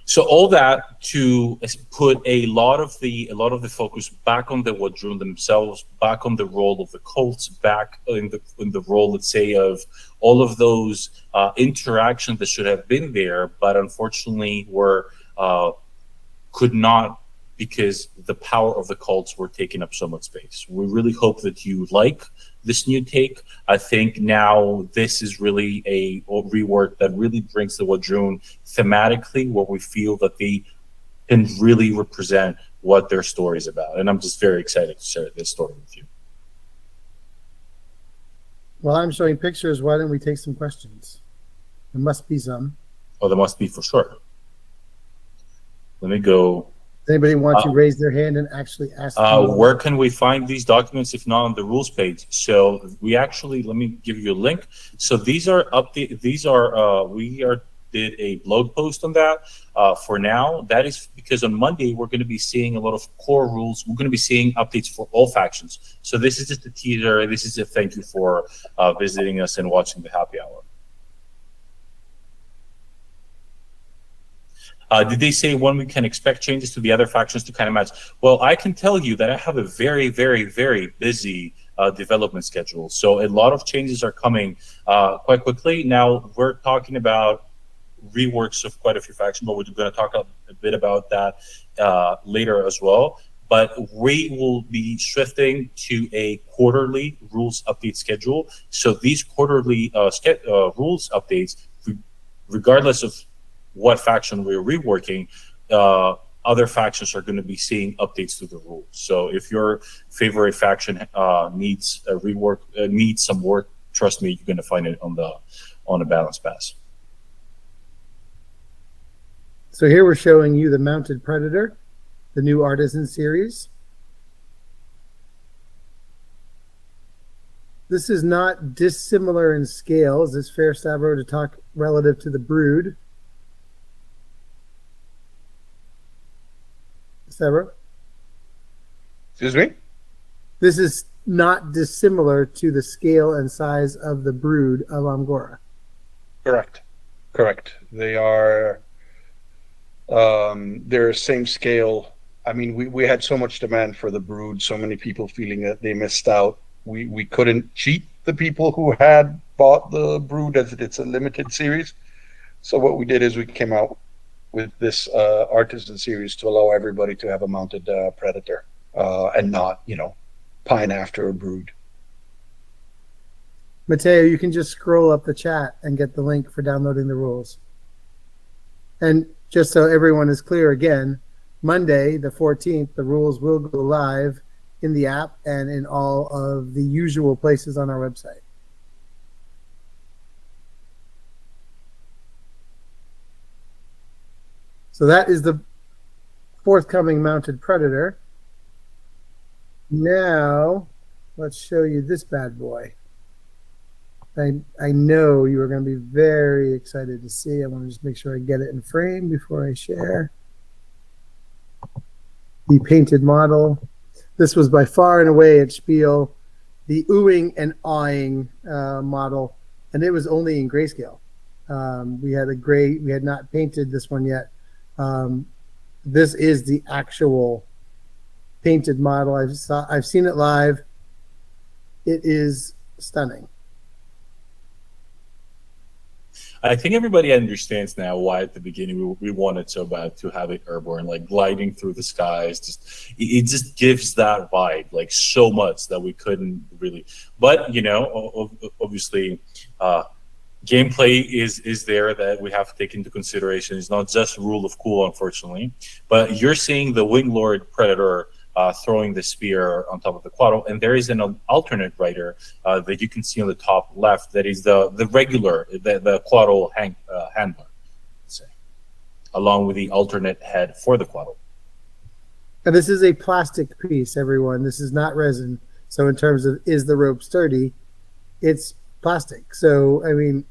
So all that to put a lot of the focus back on the Wadrun themselves, back on the role of the cults, back in the role, let's say, of all of those interactions that should have been there, but unfortunately could not, because the power of the cults were taking up so much space. We really hope that you like this new take. I think now this is really a rework that really brings the Wadrun thematically where we feel that they can really represent what their story is about. And I'm just very excited to share this story with you. While I'm showing pictures, why don't we take some questions? There must be some. Oh, there must be for sure. Let me go. Does anybody want to raise their hand and actually ask? Where can we find these documents if not on the rules page? So we actually, let me give you a link. So these are did a blog post on that for now. That is because on Monday we're going to be seeing a lot of core rules. We're going to be seeing updates for all factions. So this is just a teaser. This is a thank you for visiting us and watching the happy hour. Did they say when we can expect changes to the other factions to kind of match? Well, I can tell you that I have a very, very, very busy development schedule. So a lot of changes are coming quite quickly. Now, we're talking about reworks of quite a few factions, but we're going to talk a bit about that later as well. But we will be shifting to a quarterly rules update schedule. So these quarterly rules updates, regardless of what faction we're reworking, other factions are going to be seeing updates to the rules. So if your favorite faction needs a rework, needs some work, trust me, you're going to find it on the balance pass. So here we're showing you the Mounted Predator, the new Artisan series. This is not dissimilar in scale. Is this fair, Stavro, to talk relative to the Brood? Stavro? Excuse me? This is not dissimilar to the scale and size of the Brood of Amgora. Correct. They are they're same scale. I mean, we had so much demand for the Brood, so many people feeling that they missed out. We couldn't cheat the people who had bought the brood as it's a limited series. So what we did is we came out with this artisan series to allow everybody to have a mounted predator and not, pine after a brood. Mateo, you can just scroll up the chat and get the link for downloading the rules. And just so everyone is clear again, Monday, the 14th, the rules will go live in the app and in all of the usual places on our website. So that is the forthcoming mounted predator. Now, let's show you this bad boy. I know you are going to be very excited to see. I want to just make sure I get it in frame before I share. The painted model. This was by far and away at Spiel the oohing and awing model, and it was only in grayscale. We had not painted this one yet. This is the actual painted model. I've seen it live. It is stunning. I think everybody understands now why at the beginning we wanted so bad to have it airborne, like gliding through the skies. It just gives that vibe, like so much that we couldn't really. But obviously, gameplay is there that we have to take into consideration. It's not just rule of cool, unfortunately. But you're seeing the Wing Lord Predator throwing the spear on top of the Quaddle, and there is an alternate rider that you can see on the top left. That is the regular, the Quaddle handler, let's say, along with the alternate head for the Quaddle. And this is a plastic piece, everyone. This is not resin. So in terms of is the rope sturdy, it's plastic. So I mean,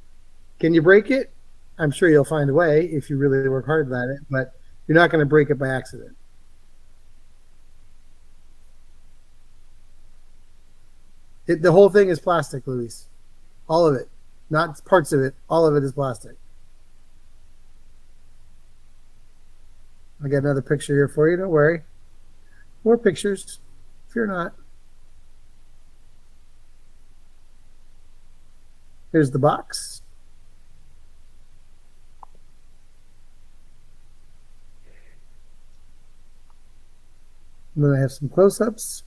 can you break it? I'm sure you'll find a way if you really work hard at it, but you're not going to break it by accident. The whole thing is plastic, Luis. All of it. Not parts of it. All of it is plastic. I got another picture here for you. Don't worry. More pictures. Fear not. Here's the box. And then I have some close-ups.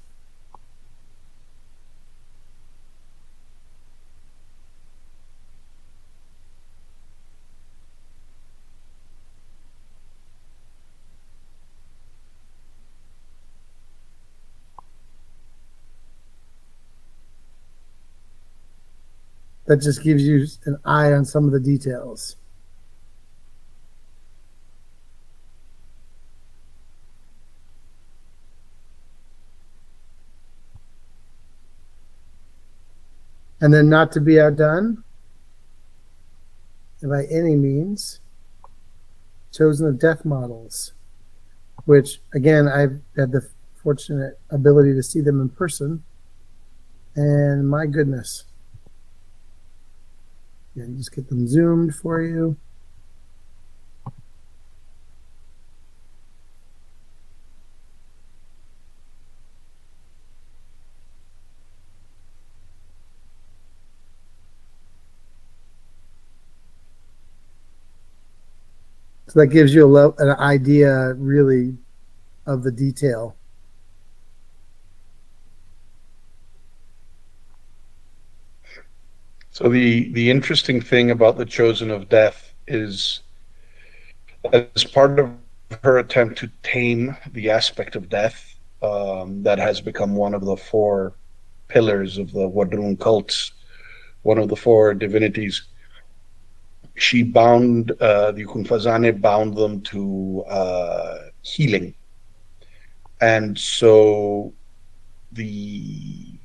That just gives you an eye on some of the details. And then, not to be outdone by any means, Chosen of Death models, which again, I've had the fortunate ability to see them in person, and my goodness. And just get them zoomed for you. So that gives you an idea, really, of the detail. So the interesting thing about the Chosen of Death is, as part of her attempt to tame the aspect of death that has become one of the four pillars of the Wadrun cults, one of the four divinities, she bound the Yukun bound them to healing, and so the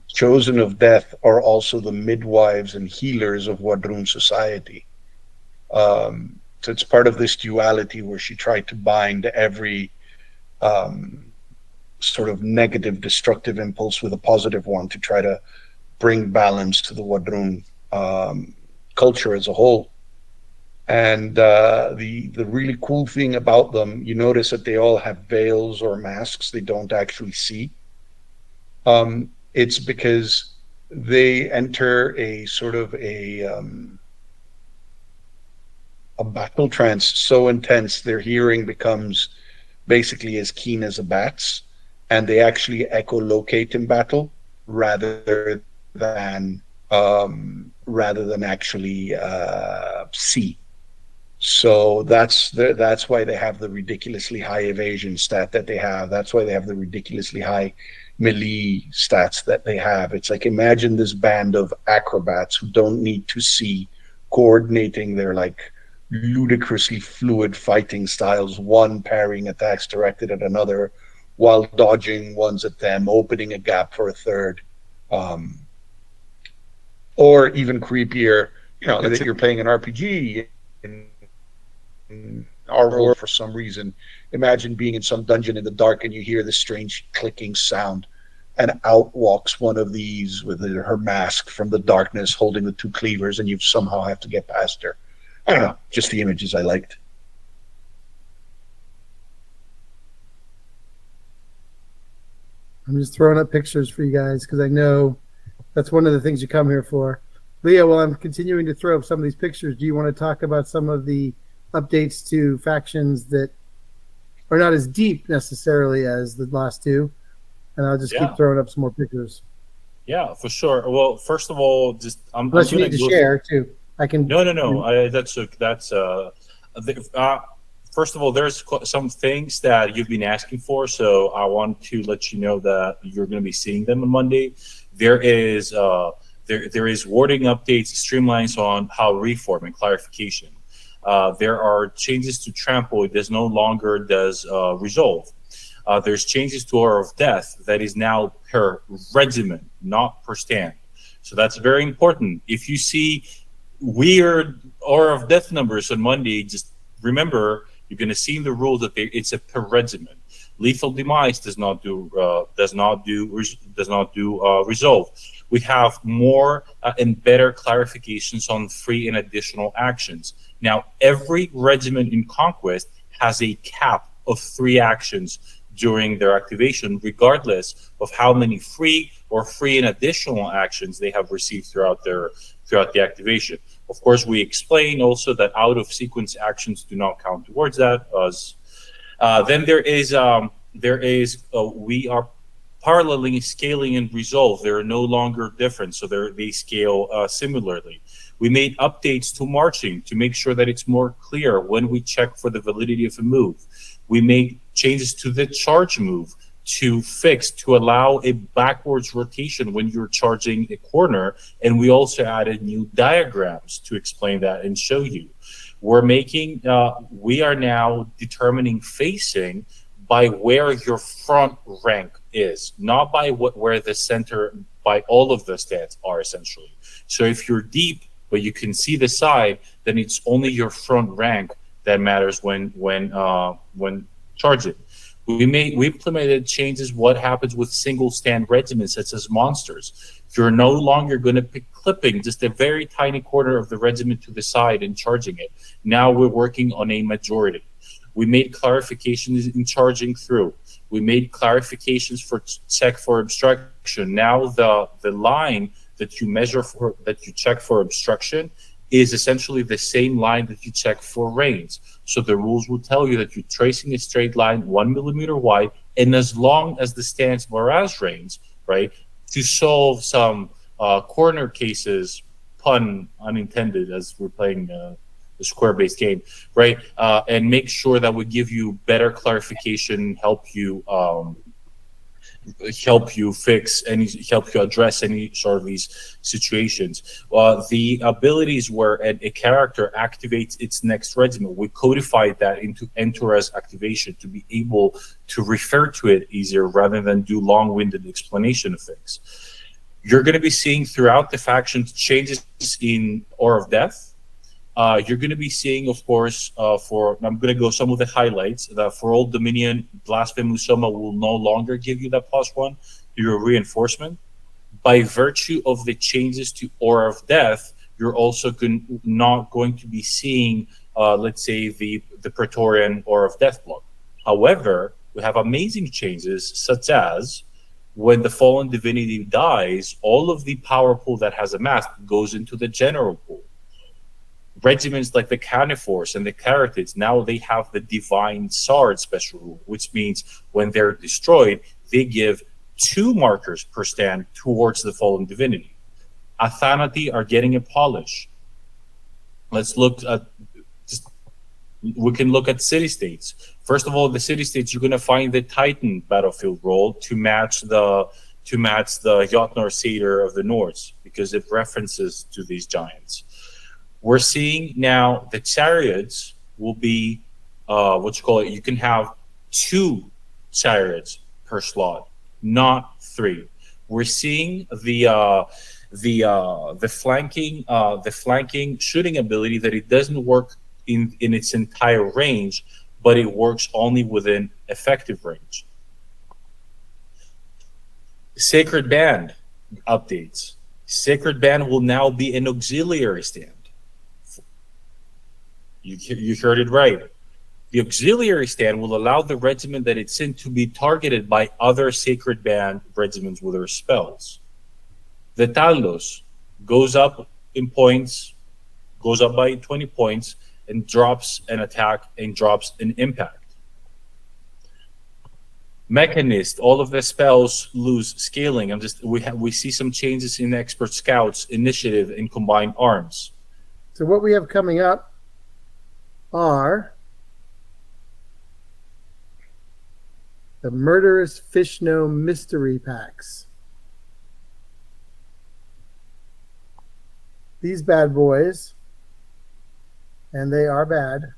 Chosen of Death are also the midwives and healers of Wadrun society. So it's part of this duality where she tried to bind every sort of negative, destructive impulse with a positive one to try to bring balance to the Wadrun culture as a whole. And the really cool thing about them, you notice that they all have veils or masks they don't actually see. It's because they enter a sort of a battle trance so intense their hearing becomes basically as keen as a bat's, and they actually echolocate in battle rather than actually see. So that's why they have the ridiculously high evasion stat that they have. That's why they have the ridiculously high melee stats that they have. It's like, imagine this band of acrobats who don't need to see, coordinating their like ludicrously fluid fighting styles, one parrying attacks directed at another while dodging ones at them, opening a gap for a third. Or even creepier, that you're playing an RPG in our world for some reason. Imagine being in some dungeon in the dark and you hear this strange clicking sound, and out walks one of these with her mask from the darkness holding the two cleavers, and you somehow have to get past her. I don't know, just the images I liked. I'm just throwing up pictures for you guys because I know that's one of the things you come here for. Leah, while I'm continuing to throw up some of these pictures, do you want to talk about some of the updates to factions that are not as deep necessarily as the last two? And I'll just keep throwing up some more pictures. Yeah, for sure. Well, first of all, unless you need to share too. I can. No. That's first of all, there's some things that you've been asking for, so I want to let you know that you're going to be seeing them on Monday. There is wording updates, streamlines on how reform and clarification. There are changes to trample. It no longer does resolve. There's changes to Aura of Death that is now per regiment, not per stand. So that's very important. If you see weird Aura of Death numbers on Monday, just remember you're going to see in the rules that it's a per regiment. Lethal Demise does not do resolve. We have more and better clarifications on free and additional actions. Now, every regiment in Conquest has a cap of 3 actions during their activation, regardless of how many free and additional actions they have received throughout the activation. Of course, we explain also that out of sequence actions do not count towards that. Then we are paralleling scaling and resolve. They're no longer different, so they scale similarly. We made updates to marching to make sure that it's more clear when we check for the validity of a move. We made changes to the charge move to allow a backwards rotation when you're charging a corner, and we also added new diagrams to explain that and show you. We are now determining facing by where your front rank is, not by where the center, by all of the stats are essentially. So if you're deep but you can see the side, then it's only your front rank that matters when charging. We implemented changes what happens with single stand regiments such as monsters. You're no longer going to be clipping just a very tiny corner of the regiment to the side and charging it. Now we're working on a majority. We made clarifications in charging through. We made clarifications for check for obstruction. Now the line that you measure for, that you check for obstruction, is essentially the same line that you check for reins. So the rules will tell you that you're tracing a straight line 1 millimeter wide, and as long as the stance whereas reins, right, to solve some corner cases, pun unintended, as we're playing the square-based game, right, and make sure that we give you better clarification, help you address any sort of these situations. The abilities where a character activates its next regiment, we codified that into Entourage activation to be able to refer to it easier rather than do long-winded explanation of things. You're going to be seeing throughout the factions changes in Aura of Death. You're going to be seeing, of course, I'm going to go some of the highlights, that for Old Dominion, Blasphemous Soma will no longer give you that +1 to your reinforcement. By virtue of the changes to Aura of Death, you're also not going to be seeing, let's say, the Praetorian Aura of Death block. However, we have amazing changes, such as When the fallen divinity dies, all of the power pool that has amassed goes into the general pool. Regiments like the Carnivores and the Carotids, now they have the Divine Sard special rule, which means when they're destroyed, they give 2 markers per stand towards the fallen divinity. Athanati are getting a polish. Let's look at we can look at city-states. First of all, the city-states, you're going to find the Titan battlefield role to match the Jotnar Seder of the Nords, because it references to these giants. We're seeing now the chariots will be you can have 2 chariots per slot, not 3. We're seeing the flanking shooting ability that it doesn't work in its entire range, but it works only within effective range. Sacred Band updates. Sacred Band will now be an auxiliary stand. You heard it right. The auxiliary stand will allow the regiment that it's in to be targeted by other Sacred Band regiments with their spells. The Taldos goes up in points, goes up by 20 points, and drops an attack and drops an impact. Mechanist, all of the spells lose scaling. We see some changes in Expert Scouts, Initiative, and Combined Arms. So what we have coming up are the Murderous Fish Gnome Mystery Packs. These bad boys, and they are bad,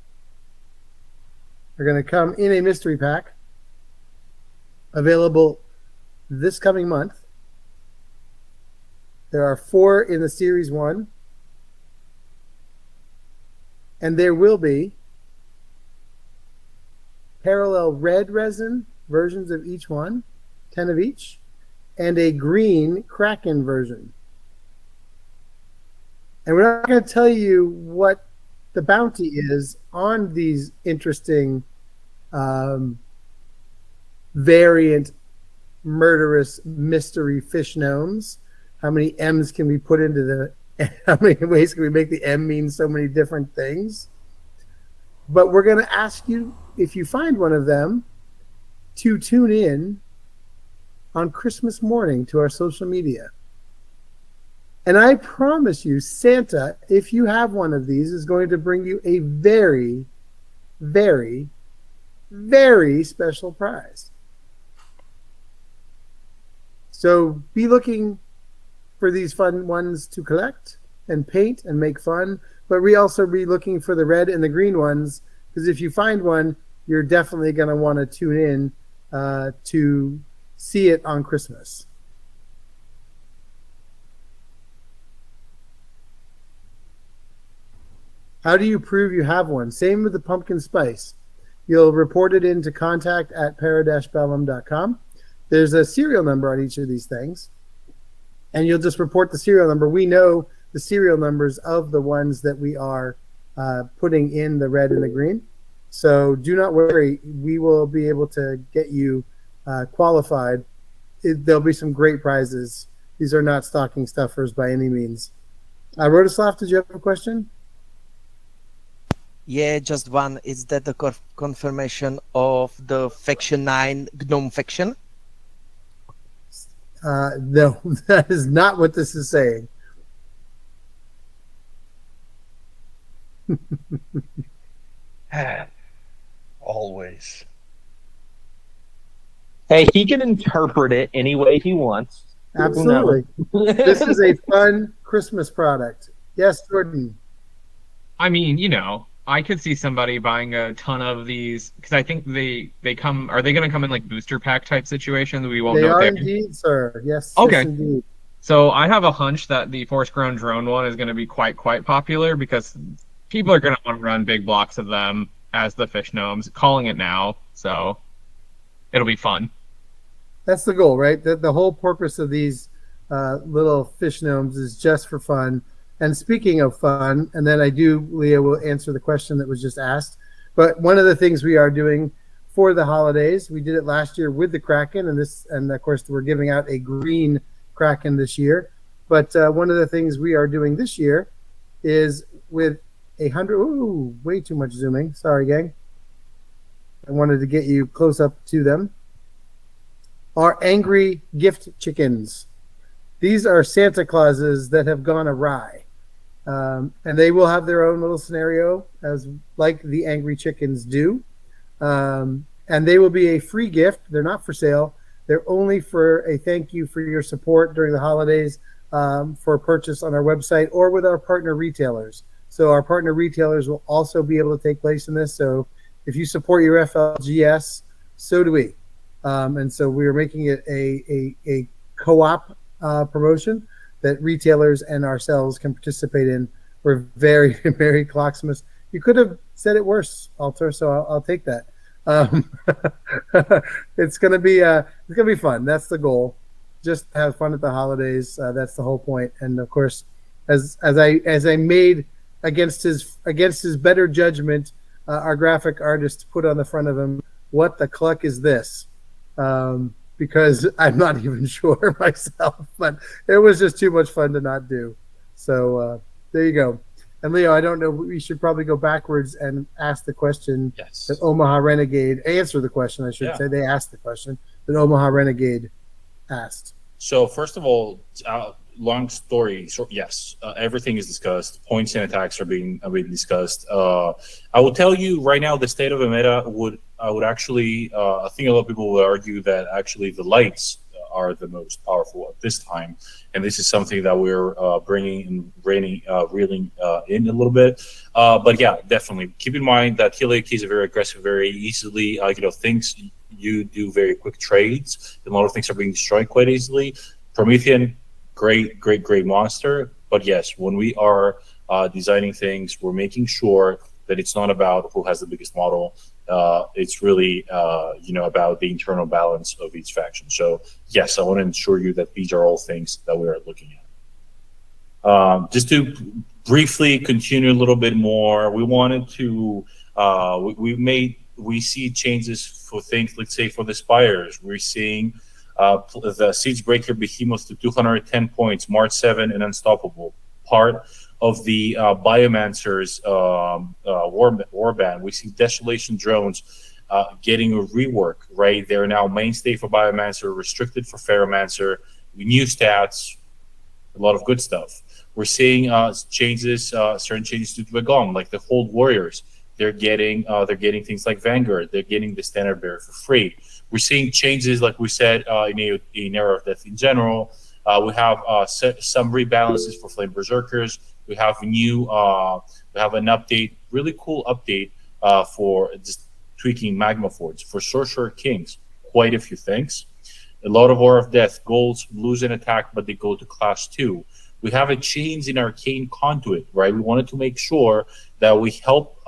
are going to come in a mystery pack, available this coming month. There are 4 in the Series 1, and there will be parallel red resin versions of each one, 10 of each, and a green Kraken version. And we're not going to tell you what the bounty is on these interesting variant murderous mystery fish gnomes. How many M's can we put into how many ways can we make the M mean so many different things? But we're going to ask you, if you find one of them, to tune in on Christmas morning to our social media. And I promise you, Santa, if you have one of these, is going to bring you a very, very, very special prize. So be looking for these fun ones to collect and paint and make fun, but we also be looking for the red and the green ones, because if you find one, you're definitely going to want to tune in to see it on Christmas. How do you prove you have one? Same with the pumpkin spice. You'll report it into contact@para-bellum.com. There's a serial number on each of these things, and you'll just report the serial number. We know the serial numbers of the ones that we are putting in the red and the green. So do not worry. We will be able to get you qualified. There'll be some great prizes. These are not stocking stuffers by any means. Rotislav, did you have a question? Yeah, just one. Is that the confirmation of the Faction 9 Gnome Faction? No, that is not what this is saying. Always. Hey, he can interpret it any way he wants. Absolutely. This is a fun Christmas product. Yes, Jordan. I mean, I could see somebody buying a ton of these, because I think they come. Are they going to come in like booster pack type situations? We won't They know. are If indeed, sir. Yes. Okay. Yes, indeed. So I have a hunch that the Force Grown Drone one is going to be quite popular, because people are going to want to run big blocks of them as the fish gnomes, calling it now. So it'll be fun. That's the goal, right? The whole purpose of these little fish gnomes is just for fun. And speaking of fun, and then Leah will answer the question that was just asked. But one of the things we are doing for the holidays. We did it last year with the Kraken, and of course we're giving out a green Kraken this year. But one of the things we are doing this year is with 100. Ooh, way too much zooming. Sorry, gang. I wanted to get you close up to them. Our angry gift chickens. These are Santa Clauses that have gone awry. And they will have their own little scenario, as like the angry chickens do. And they will be a free gift. They're not for sale. They're only for a thank you for your support during the holidays, for purchase on our website or with our partner retailers. So our partner retailers will also be able to take place in this. So if you support your FLGS, so do we. And so we are making it a co-op promotion that retailers and ourselves can participate in. We're very, very Clocksmiths. You could have said it worse, Alter, so I'll take that. It's gonna be fun. That's the goal. Just have fun at the holidays. That's the whole point. And of course, as I made against his better judgment, our graphic artist put on the front of him, "What the cluck is this?" Because I'm not even sure myself, but it was just too much fun to not do. So there you go. And Leo, I don't know, we should probably go backwards and ask the question that Omaha Renegade, answer the question, I should say. They asked the question that Omaha Renegade asked. So first of all, long story short, yes, everything is discussed. Points and attacks are being discussed. I will tell you right now, the state of the meta would actually, I think a lot of people would argue that actually the lights are the most powerful at this time, and this is something that we're bringing and reeling in a little bit. But yeah, definitely keep in mind that Helic is a very aggressive, very easily, things you do very quick trades. A lot of things are being destroyed quite easily. Promethean, great monster. But yes, when we are designing things, we're making sure that it's not about who has the biggest model. It's really, about the internal balance of each faction. So yes, I want to ensure you that these are all things that we are looking at. Just to briefly continue a little bit more, we wanted to, we see changes for things, let's say for the Spires. We're seeing the Siegebreaker Behemoth to 210 points, March 7 and Unstoppable. Part of the Biomancer's warband. We see Desolation Drones getting a rework, right? They're now mainstay for Biomancer, restricted for Ferromancer, new stats, a lot of good stuff. We're seeing changes, certain changes to Dwagong, like the Hold Warriors. They're getting things like Vanguard. They're getting the Standard Bearer for free. We're seeing changes, like we said, in Era of Death in general. We have some rebalances for Flame Berserkers. We have we have an update, really cool update for just tweaking Magma Forts. For Sorcerer Kings, quite a few things. A lot of War of Death golds lose an attack, but they go to Class 2. We have a change in Arcane Conduit, right? We wanted to make sure that we help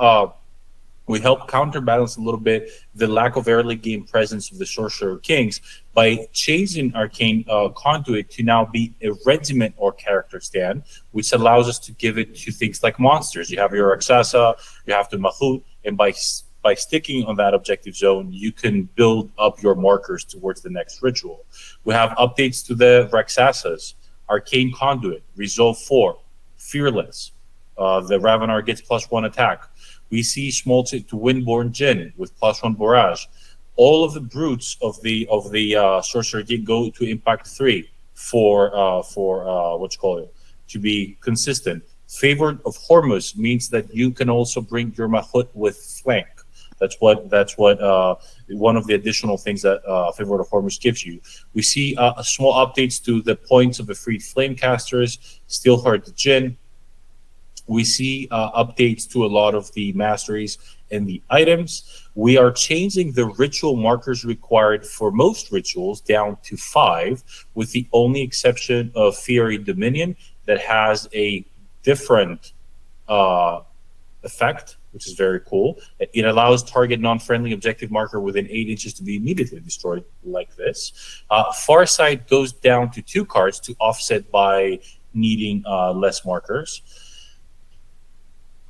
counterbalance a little bit the lack of early game presence of the Sorcerer Kings by changing Arcane Conduit to now be a regiment or character stand, which allows us to give it to things like monsters. You have your Raksasa, you have the Mahut, and by sticking on that objective zone, you can build up your markers towards the next ritual. We have updates to the Raksasas, Arcane Conduit, Resolve 4, Fearless. The Ravenar gets +1 attack. We see small to Windborn Jinn with +1 barrage. All of the brutes of the sorcerer did go to impact 3 for to be consistent. Favored of Hormuz means that you can also bring your Mahut with flank. That's what one of the additional things that Favored of Hormuz gives you. We see small updates to the points of the freed Flamecasters, Steelheart the Jinn. We see updates to a lot of the masteries and the items. We are changing the ritual markers required for most rituals down to 5, with the only exception of Fiery Dominion that has a different effect, which is very cool. It allows target non-friendly objective marker within 8 inches to be immediately destroyed like this. Farsight goes down to 2 cards to offset by needing less markers.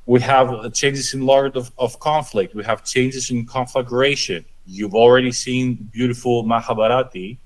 We have changes in Lord of Conflict. We have changes in Conflagration. You've already seen beautiful Mahabharati,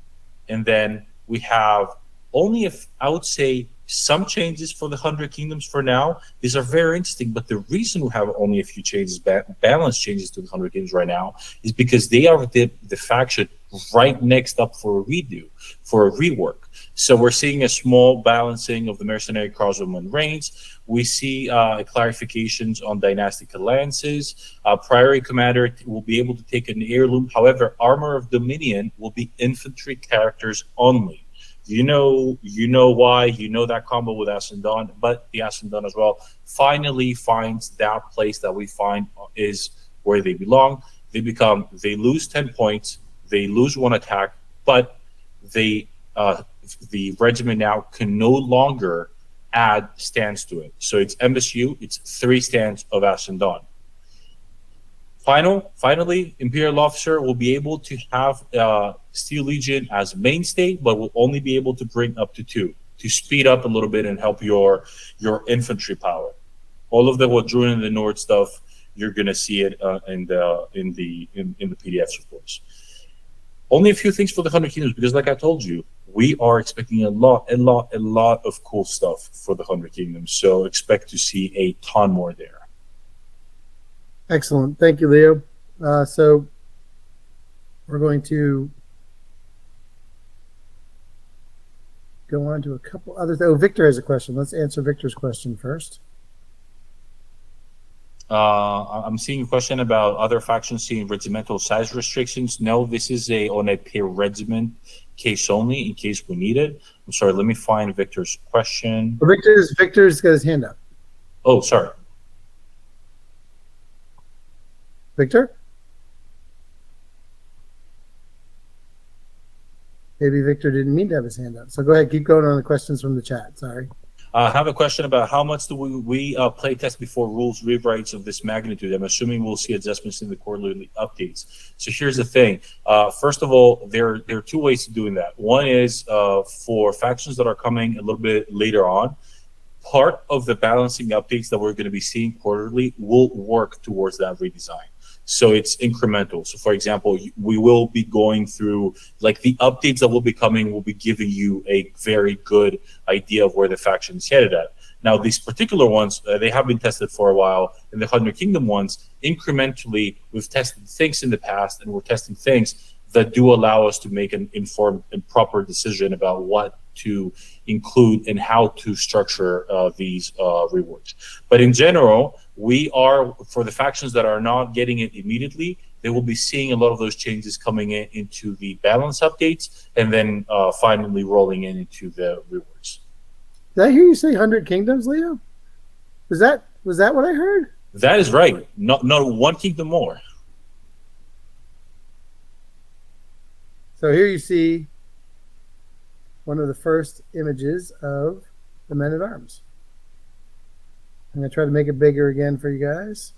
and then we have only, if I would say, some changes for the 100 Kingdoms for now. These are very interesting, but the reason we have only a few changes, balance changes to the 100 Kingdoms right now, is because they are the faction right next up for a redo, for a rework. So we're seeing a small balancing of the mercenary crossbowmen reigns. We see clarifications on dynastic alliances. Priority commander will be able to take an heirloom. However, armor of dominion will be infantry characters only. You know why. You know that combo with Ascendon, but the Ascendon as well finally finds that place that we find is where they belong. They lose 10 points, they lose 1 attack, but the regiment now can no longer add stands to it. So it's MSU, it's 3 stands of Ascendon. Finally, Imperial Officer will be able to have Steel Legion as mainstay, but will only be able to bring up to 2 to speed up a little bit and help your infantry power. All of the Wadrun and the Nord stuff, you're gonna see it in the PDFs, of course. Only a few things for the 100 Kingdoms, because like I told you, we are expecting a lot of cool stuff for the 100 Kingdoms. So expect to see a ton more there. Excellent. Thank you, Leo. So we're going to go on to a couple other things. Oh, Victor has a question. Let's answer Victor's question first. I'm seeing a question about other factions seeing regimental size restrictions. No, this is on a per regiment case only, in case we need it. I'm sorry, let me find Victor's question. Well, Victor's got his hand up. Oh, sorry. Victor? Maybe Victor didn't mean to have his hand up. So go ahead, keep going on the questions from the chat. Sorry. I have a question about how much do we play test before rules rewrites of this magnitude? I'm assuming we'll see adjustments in the quarterly updates. So here's the thing. First of all, there are 2 ways to doing that. One is for factions that are coming a little bit later on. Part of the balancing updates that we're going to be seeing quarterly will work towards that redesign. So it's incremental. So for example, we will be going through, like, the updates that will be coming will be giving you a very good idea of where the faction is headed at. Now, these particular ones, they have been tested for a while, and the 100 Kingdom ones, incrementally, we've tested things in the past, and we're testing things that do allow us to make an informed and proper decision about what to include and how to structure these rewards. But in general, we are, for the factions that are not getting it immediately, they will be seeing a lot of those changes coming into the balance updates, and then finally rolling into the rewards. Did I hear you say 100 Kingdoms, Leo? Was that what I heard? That is right. Not 1 kingdom more. So here you see one of the first images of the Men-at-Arms. I'm going to try to make it bigger again for you guys.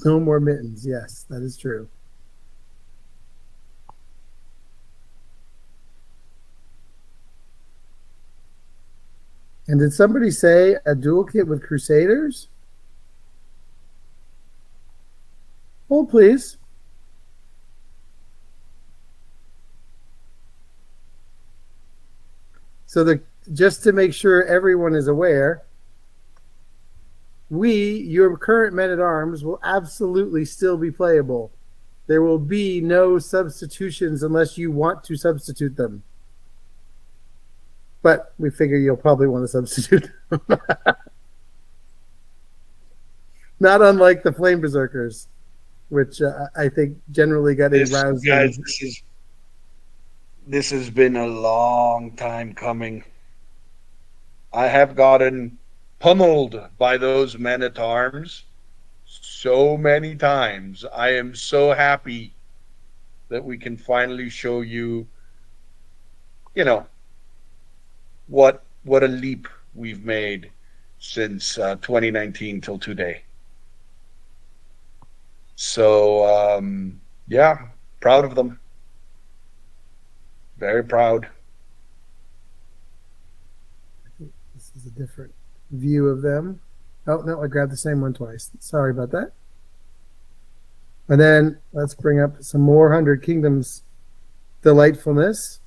No more mittens. Yes, that is true. And did somebody say a dual kit with Crusaders? Hold, please. So just to make sure everyone is aware, your current Men-at-Arms, will absolutely still be playable. There will be no substitutions unless you want to substitute them. But we figure you'll probably want to substitute them. Not unlike the Flame Berserkers, which I think generally got a rousing. Guys, this has been a long time coming. I have gotten pummeled by those Men-at-Arms so many times. I am so happy that we can finally show you, what a leap we've made since 2019 till today. So yeah, proud of them. Very proud. This is a different view of them. Oh, no, I grabbed the same one twice. Sorry about that. And then let's bring up some more 100 Kingdoms delightfulness.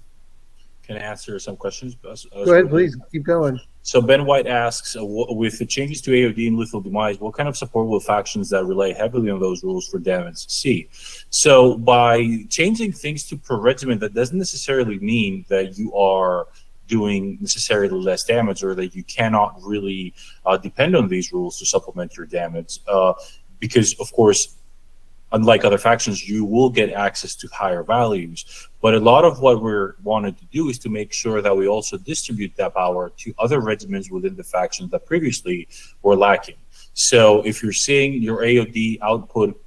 Can I answer some questions? Go ahead, please. Keep going. So Ben White asks, with the changes to AOD and Lethal Demise, what kind of support will factions that rely heavily on those rules for damage see? So by changing things to per regiment, that doesn't necessarily mean that you are doing necessarily less damage or that you cannot really depend on these rules to supplement your damage. Because, of course, unlike other factions, you will get access to higher values. But a lot of what we're wanted to do is to make sure that we also distribute that power to other regiments within the faction that previously were lacking. So if you're seeing your AOD output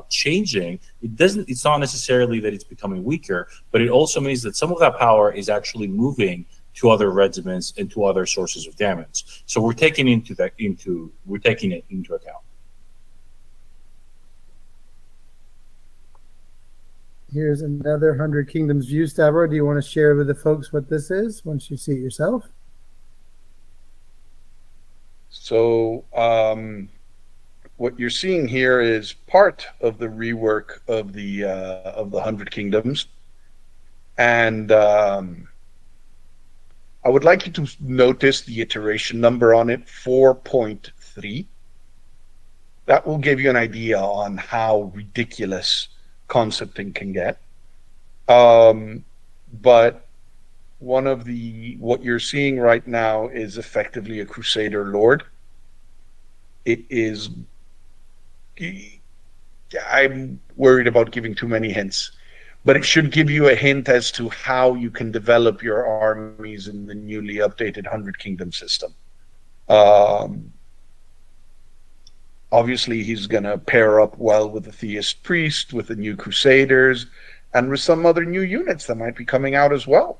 changing, it's not necessarily that it's becoming weaker, but it also means that some of that power is actually moving to other regiments and to other sources of damage. So we're taking it into account. Here's another 100 Kingdoms view. Stavro, do you want to share with the folks what this is once you see it yourself? So what you're seeing here is part of the rework of the 100 Kingdoms, and I would like you to notice the iteration number on it, 4.3. That will give you an idea on how ridiculous concepting can get. But what you're seeing right now is effectively a Crusader Lord. It is, I'm worried about giving too many hints, but it should give you a hint as to how you can develop your armies in the newly updated 100 Kingdom system. Obviously, he's going to pair up well with the Theist Priest, with the new Crusaders, and with some other new units that might be coming out as well.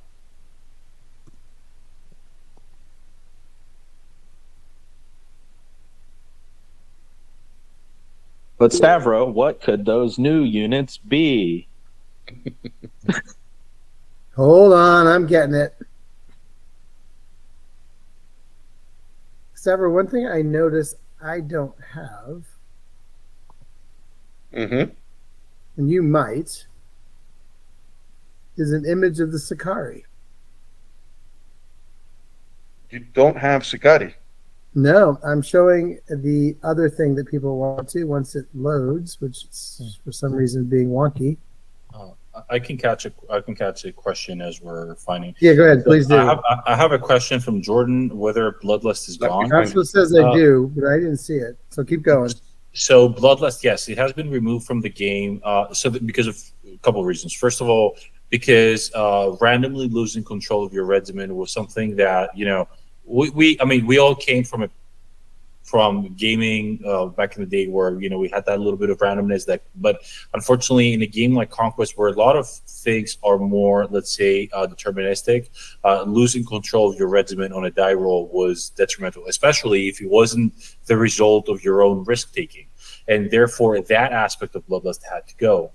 But Stavro, what could those new units be? Hold on, I'm getting it. Stavro, one thing I noticed I don't have, and you might, is an image of the Sicarii. You don't have Sicarii? No, I'm showing the other thing that people want to once it loads, which is for some reason being wonky. I can catch a question as we're finding. Yeah, go ahead, please do. I have a question from Jordan whether Bloodlust is gone. That's what says I do, but I didn't see it. So keep going. So Bloodlust, yes, it has been removed from the game. Because of a couple of reasons. First of all, because randomly losing control of your regiment was something that we all came from gaming back in the day where we had that little bit of randomness but unfortunately in a game like Conquest where a lot of things are more, let's say, deterministic, losing control of your regiment on a die roll was detrimental, especially if it wasn't the result of your own risk taking. And therefore that aspect of Bloodlust had to go,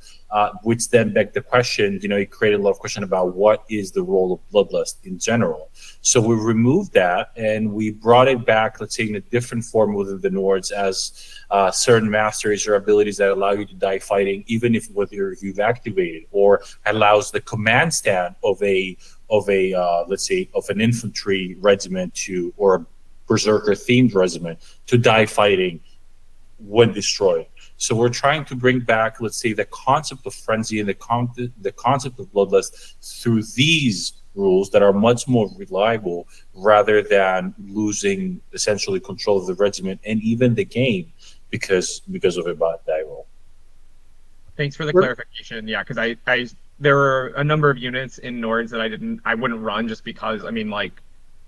which then begged the question, it created a lot of question about what is the role of Bloodlust in general. So we removed that and we brought it back, let's say, in a different form within the Nords as certain masteries or abilities that allow you to die fighting, even if whether you've activated, or allows the command stand of let's say, of an infantry regiment or a berserker themed regiment to die fighting when destroyed. So we're trying to bring back, let's say, the concept of frenzy and the concept of bloodlust through these rules that are much more reliable, rather than losing essentially control of the regiment and even the game because of a bad die roll. Thanks for the clarification. Yeah, because there were a number of units in Nords that I wouldn't run just because,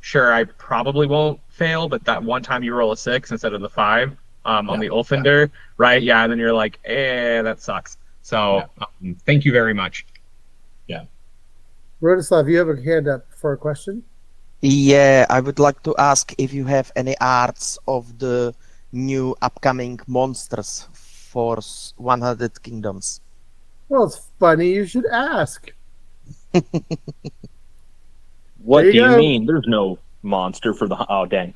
sure, I probably won't fail, but that one time you roll a 6 instead of the 5 on the Ulfender, right? Yeah, and then you're like, that sucks. So thank you very much. Yeah. Rodislav, you have a hand up for a question? Yeah, I would like to ask if you have any arts of the new upcoming monsters for 100 kingdoms? Well, it's funny you should ask. What There do you you go. mean? There's no monster for the. Oh, dang.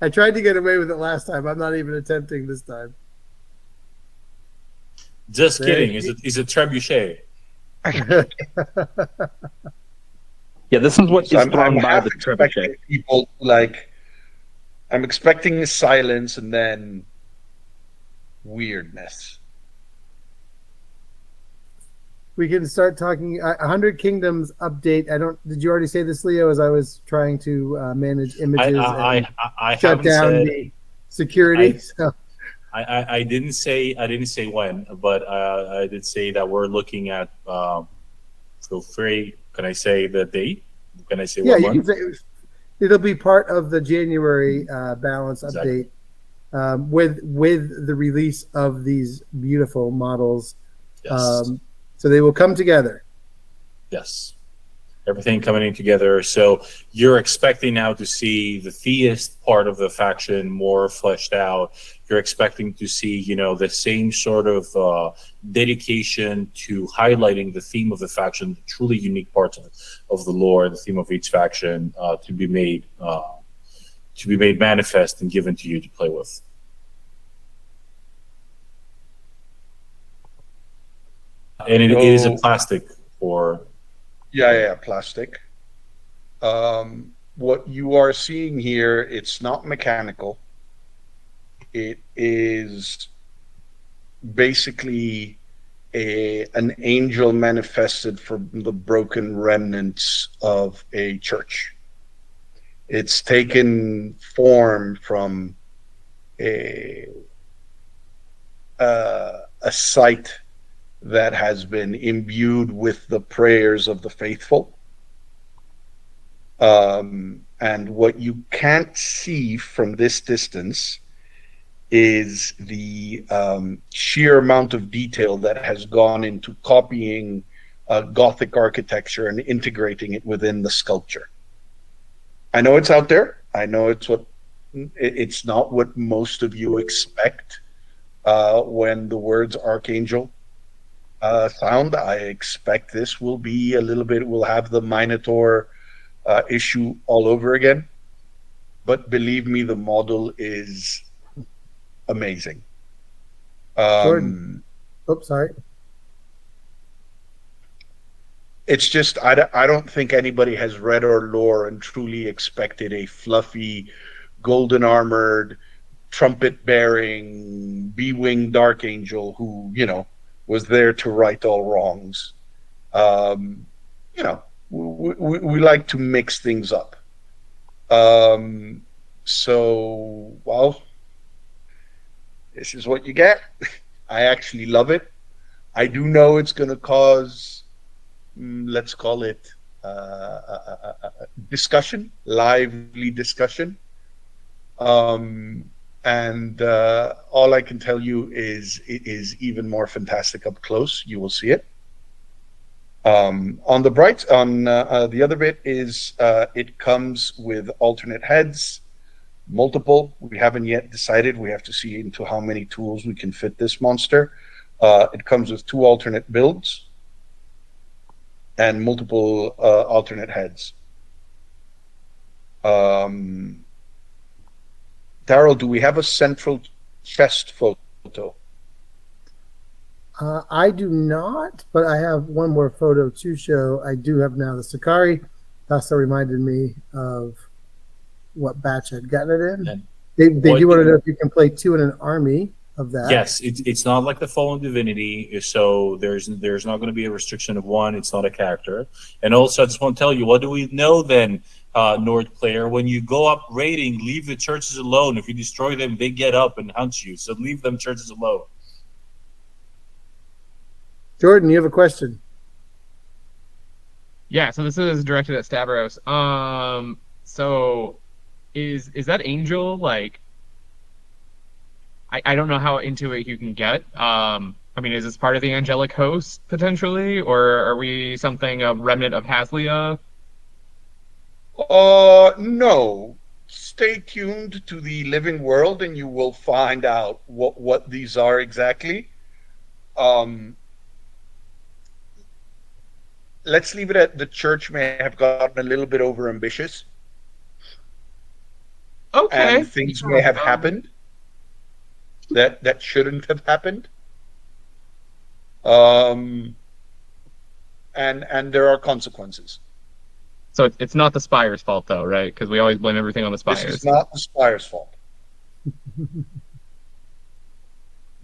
I tried to get away with it last time. I'm not even attempting this time. Just There kidding. you- Is it trebuchet? Yeah, this is what So is I'm thrown by half the expecting trebuchet. people like. I'm expecting silence and then weirdness. We can start talking. 100 Kingdoms update. I don't. Did you already say this, Leo? As I was trying to manage images and I shut haven't down said. the security. So I didn't say when, but I did say that we're looking at. Feel free. Can I say the date? Can I say yeah, what you can month? say it'll be part of the January balance Exactly. update with the release of these beautiful models. Yes. So they will come together. Yes. Everything coming in together. So you're expecting now to see the theist part of the faction more fleshed out. You're expecting to see, the same sort of dedication to highlighting the theme of the faction, the truly unique parts of the lore, the theme of each faction, to be made manifest and given to you to play with. And it is a plastic or Yeah, plastic. What you are seeing here, it's not mechanical. It is basically an angel manifested from the broken remnants of a church. It's taken form from a site that has been imbued with the prayers of the faithful. And what you can't see from this distance is the sheer amount of detail that has gone into copying Gothic architecture and integrating it within the sculpture. I know it's out there. I know it's not what most of you expect when the words Archangel sound. I expect this will be a little bit, we'll have the Minotaur issue all over again. But believe me, the model is amazing. Jordan. Oops, sorry. It's just, I don't think anybody has read our lore and truly expected a fluffy, golden armored, trumpet bearing, B-winged dark angel who, was there to right all wrongs. We like to mix things up. So, well, this is what you get. I actually love it. I do know it's going to cause, let's call it discussion, lively discussion. And all I can tell you is it is even more fantastic up close. You will see it. On the other bit is it comes with alternate heads, multiple. We haven't yet decided. We have to see into how many tools we can fit this monster. It comes with 2 alternate builds and multiple alternate heads. Daryl, do we have a central chest photo? I do not, but I have one more photo to show. I do have now the Sakari. That's reminded me of what batch I'd gotten it in. They do want to know if you can play 2 in an army of that. Yes, it's not like the Fallen Divinity, so there's not going to be a restriction of 1. It's not a character. And also, I just want to tell you, what do we know then, Nord player? When you go up raiding, leave the churches alone. If you destroy them, they get up and hunt you. So leave them churches alone. Jordan, you have a question. Yeah, so this is directed at Stavros. So is that angel like? I don't know how into it you can get. I mean, is this part of the angelic host potentially, or are we something of remnant of Haslia? No. stay tuned to the living world and you will find out what these are exactly. Let's leave it at the church may have gotten a little bit over ambitious. Okay. And things may have happened that shouldn't have happened. And there are consequences. So it's not the Spire's fault, though, right? Because we always blame everything on the Spires. This is not the Spire's fault.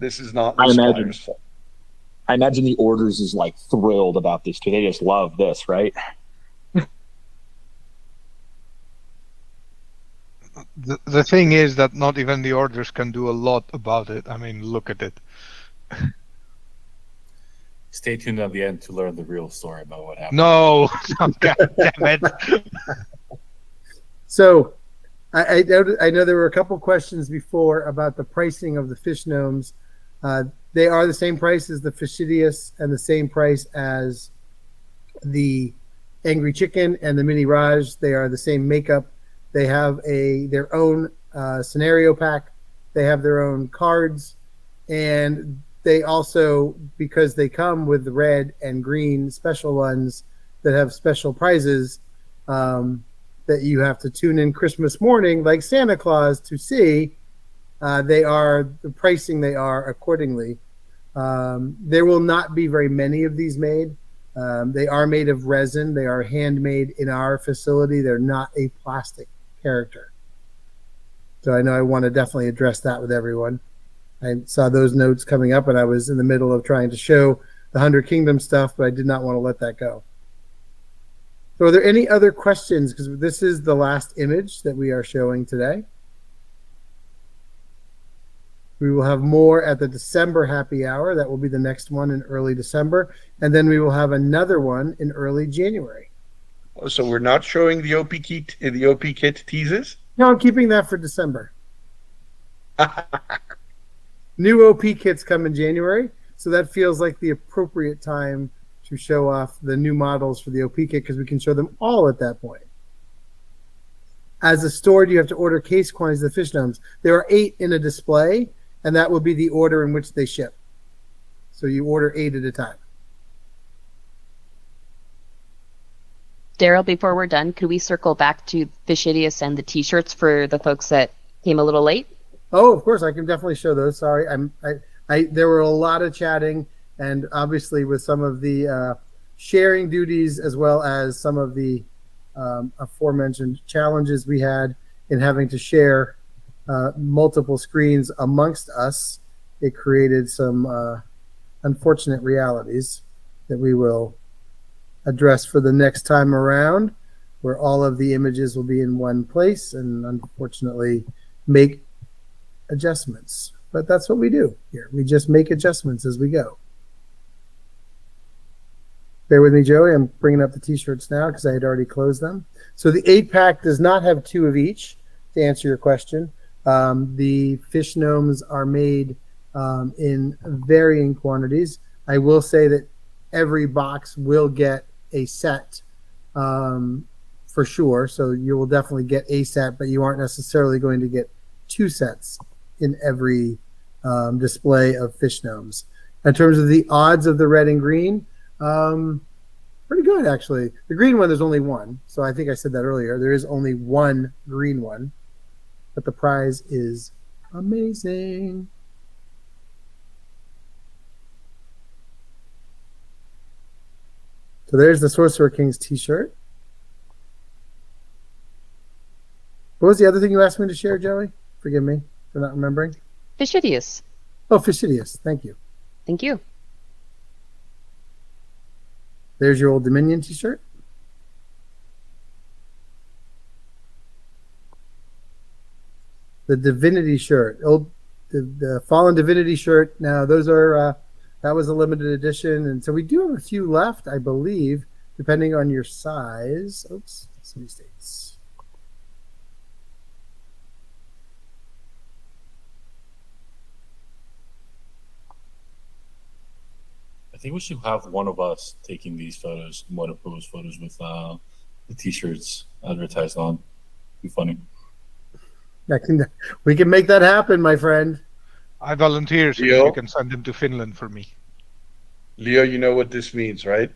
This is not the Spire's fault. I imagine the Orders is like thrilled about this too. They just love this, right? The thing is that not even the Orders can do a lot about it. I mean, look at it. Stay tuned at the end to learn the real story about what happened. No, God damn it. So, I know there were a couple questions before about the pricing of the fish gnomes. They are the same price as the Fishidius and the same price as the Angry Chicken and the Mini Raj. They are the same makeup. They have their own scenario pack. They have their own cards, and they also, because they come with the red and green special ones that have special prizes that you have to tune in Christmas morning, like Santa Claus, to see. They are the pricing. They are accordingly. There will not be very many of these made. They are made of resin. They are handmade in our facility. They're not a plastic character. So I know I want to definitely address that with everyone. I saw those notes coming up, and I was in the middle of trying to show the 100 Kingdom stuff, but I did not want to let that go. So are there any other questions? Because this is the last image that we are showing today. We will have more at the December happy hour. That will be the next one in early December. And then we will have another one in early January. So we're not showing the OP kit teases? No, I'm keeping that for December. New OP kits come in January, so that feels like the appropriate time to show off the new models for the OP kit because we can show them all at that point. As a store, you have to order case quantities of the fish gnomes. There are 8 in a display, and that will be the order in which they ship. So you order 8 at a time. Daryl, before we're done, could we circle back to Fishidius and the T-shirts for the folks that came a little late? Oh, of course, I can definitely show those. Sorry, there were a lot of chatting, and obviously with some of the sharing duties as well as some of the aforementioned challenges we had in having to share multiple screens amongst us, it created some unfortunate realities that we will address for the next time around, where all of the images will be in one place and unfortunately make adjustments. But that's what we do here. We just make adjustments as we go. Bear with me, Joey. I'm bringing up the T-shirts now because I had already closed them. So the 8-pack does not have 2 of each, to answer your question. The fish gnomes are made in varying quantities. I will say that every box will get a set for sure. So you will definitely get a set, but you aren't necessarily going to get 2 sets in every display of fish gnomes. In terms of the odds of the red and green, pretty good actually. The green one, there's only one. So I think I said that earlier. There is only one green one, but the prize is amazing. So there's the Sorcerer King's T-shirt. What was the other thing you asked me to share, Joey? Forgive me for not remembering. Fishidius. Oh, Fishidius. Thank you. Thank you. There's your Old Dominion T-shirt. The Divinity shirt. The Fallen Divinity shirt. Now, those are... that was a limited edition, and so we do have a few left, I believe, depending on your size. Oops, some mistakes. I think we should have one of us taking these photos, one of those photos with the T-shirts advertised on. Be funny. We can make that happen, my friend. I volunteer, so Leo? you can send them to Finland for me. Leo, you know what this means, right?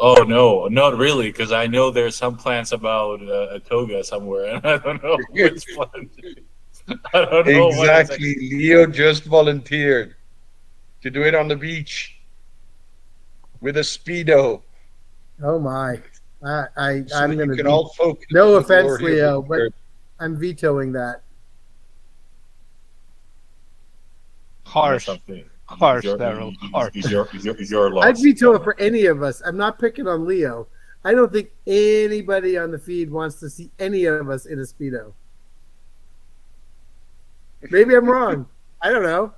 Oh no, not really, because I know there's some plans about a toga somewhere, and I don't know which one. I don't know what Exactly. Leo just volunteered to do it on the beach with a Speedo. Oh my! I'm So going you to can all focus. No on the offense, glory of Leo, the but Lord. I'm vetoing that. Harsh. something. Harsh, Is Daryl. Harsh. your loss. I'd veto it for any of us. I'm not picking on Leo. I don't think anybody on the feed wants to see any of us in a Speedo. Maybe I'm wrong. I don't know.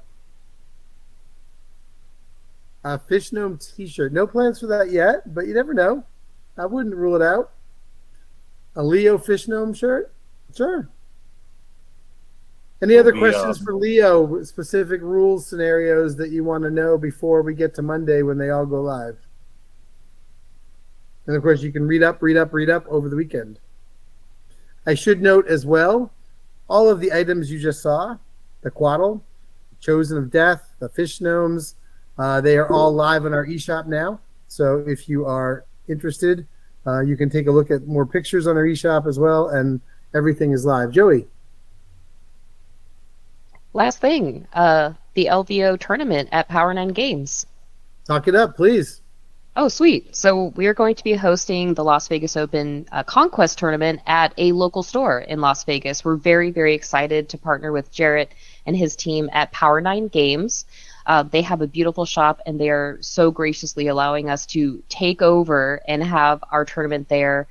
A Fish Gnome t-shirt. No plans for that yet, but you never know. I wouldn't rule it out. A Leo Fish Gnome shirt? Sure. Any other questions for Leo? Specific rules, scenarios that you want to know before we get to Monday when they all go live? And of course, you can read up over the weekend. I should note as well, all of the items you just saw, the Quaddle, Chosen of Death, the Fish Gnomes, they are all live on our eShop now. So if you are interested, you can take a look at more pictures on our eShop as well, and everything is live. Joey. Last thing, the LVO tournament at Power 9 Games. Talk it up, please. Oh, sweet. So we are going to be hosting the Las Vegas Open Conquest tournament at a local store in Las Vegas. We're very, very excited to partner with Jarrett and his team at Power 9 Games. They have a beautiful shop, and they are so graciously allowing us to take over and have our tournament there,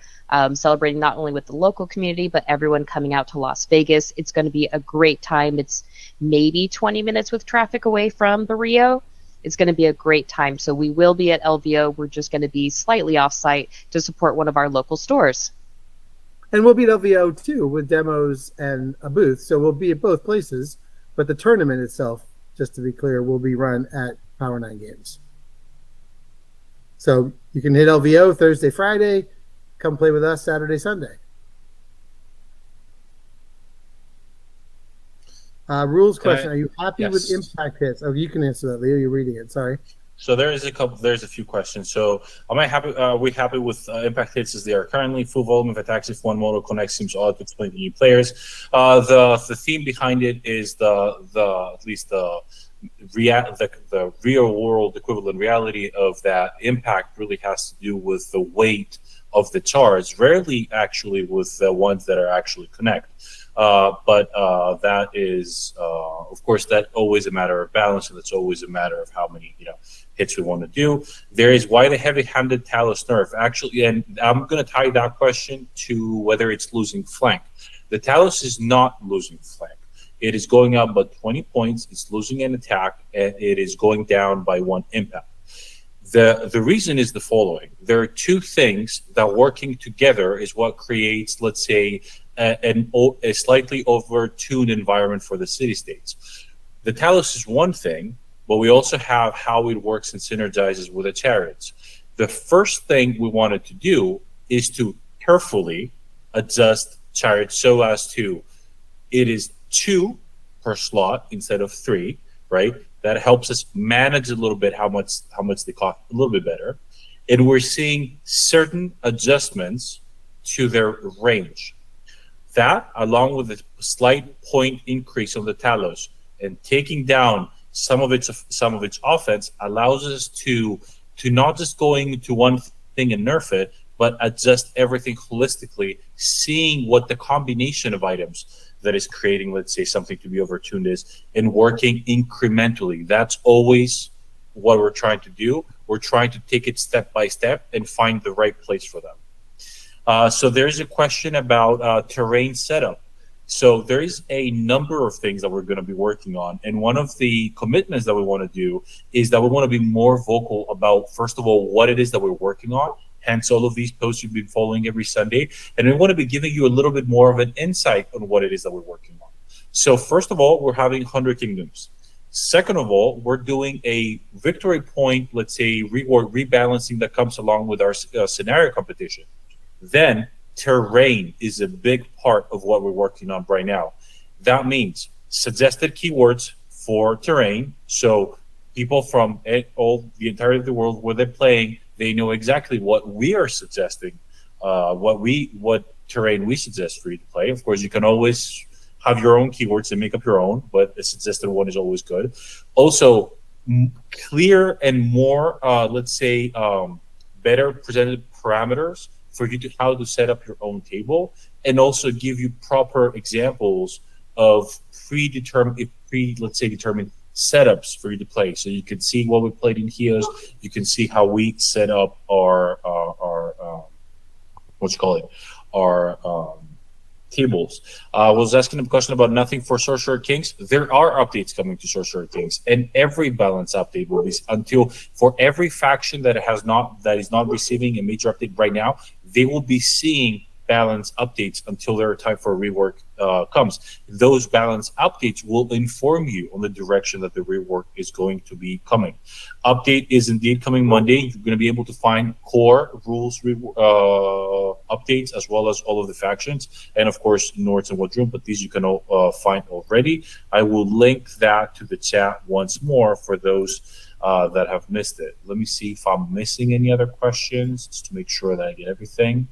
celebrating not only with the local community, but everyone coming out to Las Vegas. It's going to be a great time. It's maybe 20 minutes with traffic away from the Rio. It's going to be a great time. So we will be at LVO. We're just going to be slightly off-site to support one of our local stores. And we'll be at LVO too with demos and a booth. So we'll be at both places. But the tournament itself, just to be clear, will be run at Power 9 Games. So you can hit LVO Thursday, Friday. Come play with us Saturday, Sunday. Rules question. Are you happy with impact hits? Oh, you can answer that, Leo. You're reading it. Sorry. So there's a few questions. So am I happy? We happy with impact hits as they are currently? Full volume of attacks if one model connects seems odd to explain to new players. The theme behind it is the real world equivalent reality of that impact really has to do with the weight of the charge, rarely actually with the ones that are actually connect. But that is, of course, that always a matter of balance, and it's always a matter of how many hits we want to do. There is why the heavy-handed Talos nerf actually, and I'm going to tie that question to whether it's losing flank. The Talos is not losing flank. It is going up by 20 points. It's losing an attack, and it is going down by 1 impact. The reason is the following. There are two things that working together is what creates, let's say, a slightly over-tuned environment for the city-states. The Talos is one thing, but we also have how it works and synergizes with the chariots. The first thing we wanted to do is to carefully adjust chariots so as to, it is 2 per slot instead of 3, right? That helps us manage a little bit how much they cost a little bit better. And we're seeing certain adjustments to their range. That, along with a slight point increase on the Talos and taking down some of its offense, allows us to not just going into one thing and nerf it, but adjust everything holistically, seeing what the combination of items that is creating, let's say, something to be overtuned is, and working incrementally. That's always what we're trying to do. We're trying to take it step by step and find the right place for them. So there's a question about terrain setup. So there is a number of things that we're going to be working on. And one of the commitments that we want to do is that we want to be more vocal about, first of all, what it is that we're working on. Hence all of these posts you've been following every Sunday. And we want to be giving you a little bit more of an insight on what it is that we're working on. So first of all, we're having 100 Kingdoms. Second of all, we're doing a victory point, let's say, reward rebalancing that comes along with our scenario competition. Then, terrain is a big part of what we're working on right now. That means suggested keywords for terrain. So people from the entirety of the world where they're playing, they know exactly what we are suggesting, what terrain we suggest for you to play. Of course, you can always have your own keywords and make up your own, but a suggested one is always good. Also, clear and more, let's say, better presented parameters for you to how to set up your own table, and also give you proper examples of determined setups for you to play. So you can see what we played in Chios. You can see how we set up our tables. I was asking a question about nothing for Sorcerer Kings. There are updates coming to Sorcerer Kings, and every balance update will be for every faction that is not receiving a major update right now. They will be seeing balance updates until their time for rework comes. Those balance updates will inform you on the direction that the rework is going to be coming. Update is indeed coming Monday. You're going to be able to find core rules updates, as well as all of the factions, and of course Nords and Wadroom, but these you can all find already. I will link that to the chat once more for those that have missed it. Let me see if I'm missing any other questions, just to make sure that I get everything.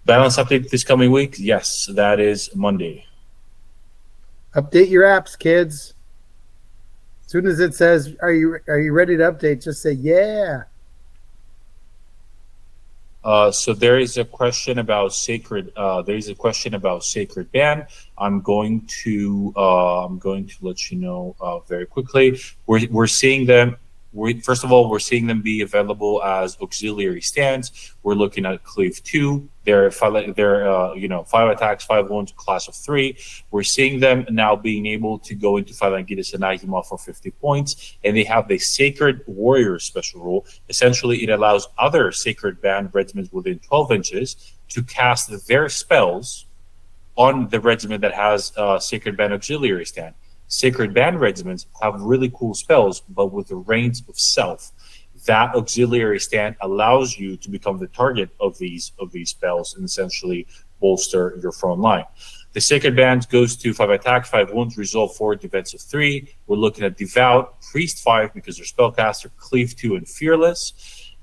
Balance update this coming week? Yes, that is Monday. Update your apps, kids. As soon as it says, "Are you ready to update?" Just say, "Yeah." So there is a question about sacred. Sacred Band. I'm going to let you know very quickly. We're seeing them. First of all, we're seeing them be available as auxiliary stands. We're looking at Cleave 2. They're 5 attacks, 5 wounds, class of 3. We're seeing them now being able to go into Phalangitis and Agima for 50 points, and they have the Sacred Warrior special rule. Essentially, it allows other Sacred Band regiments within 12 inches to cast their spells on the regiment that has Sacred Band auxiliary stand. Sacred Band regiments have really cool spells, but with the reins of self. That auxiliary stand allows you to become the target of these spells and essentially bolster your front line. The Sacred Band goes to 5 attacks, 5 wounds, resolve 4, defensive 3. We're looking at Devout, Priest 5 because they're spellcaster, Cleave 2, and Fearless.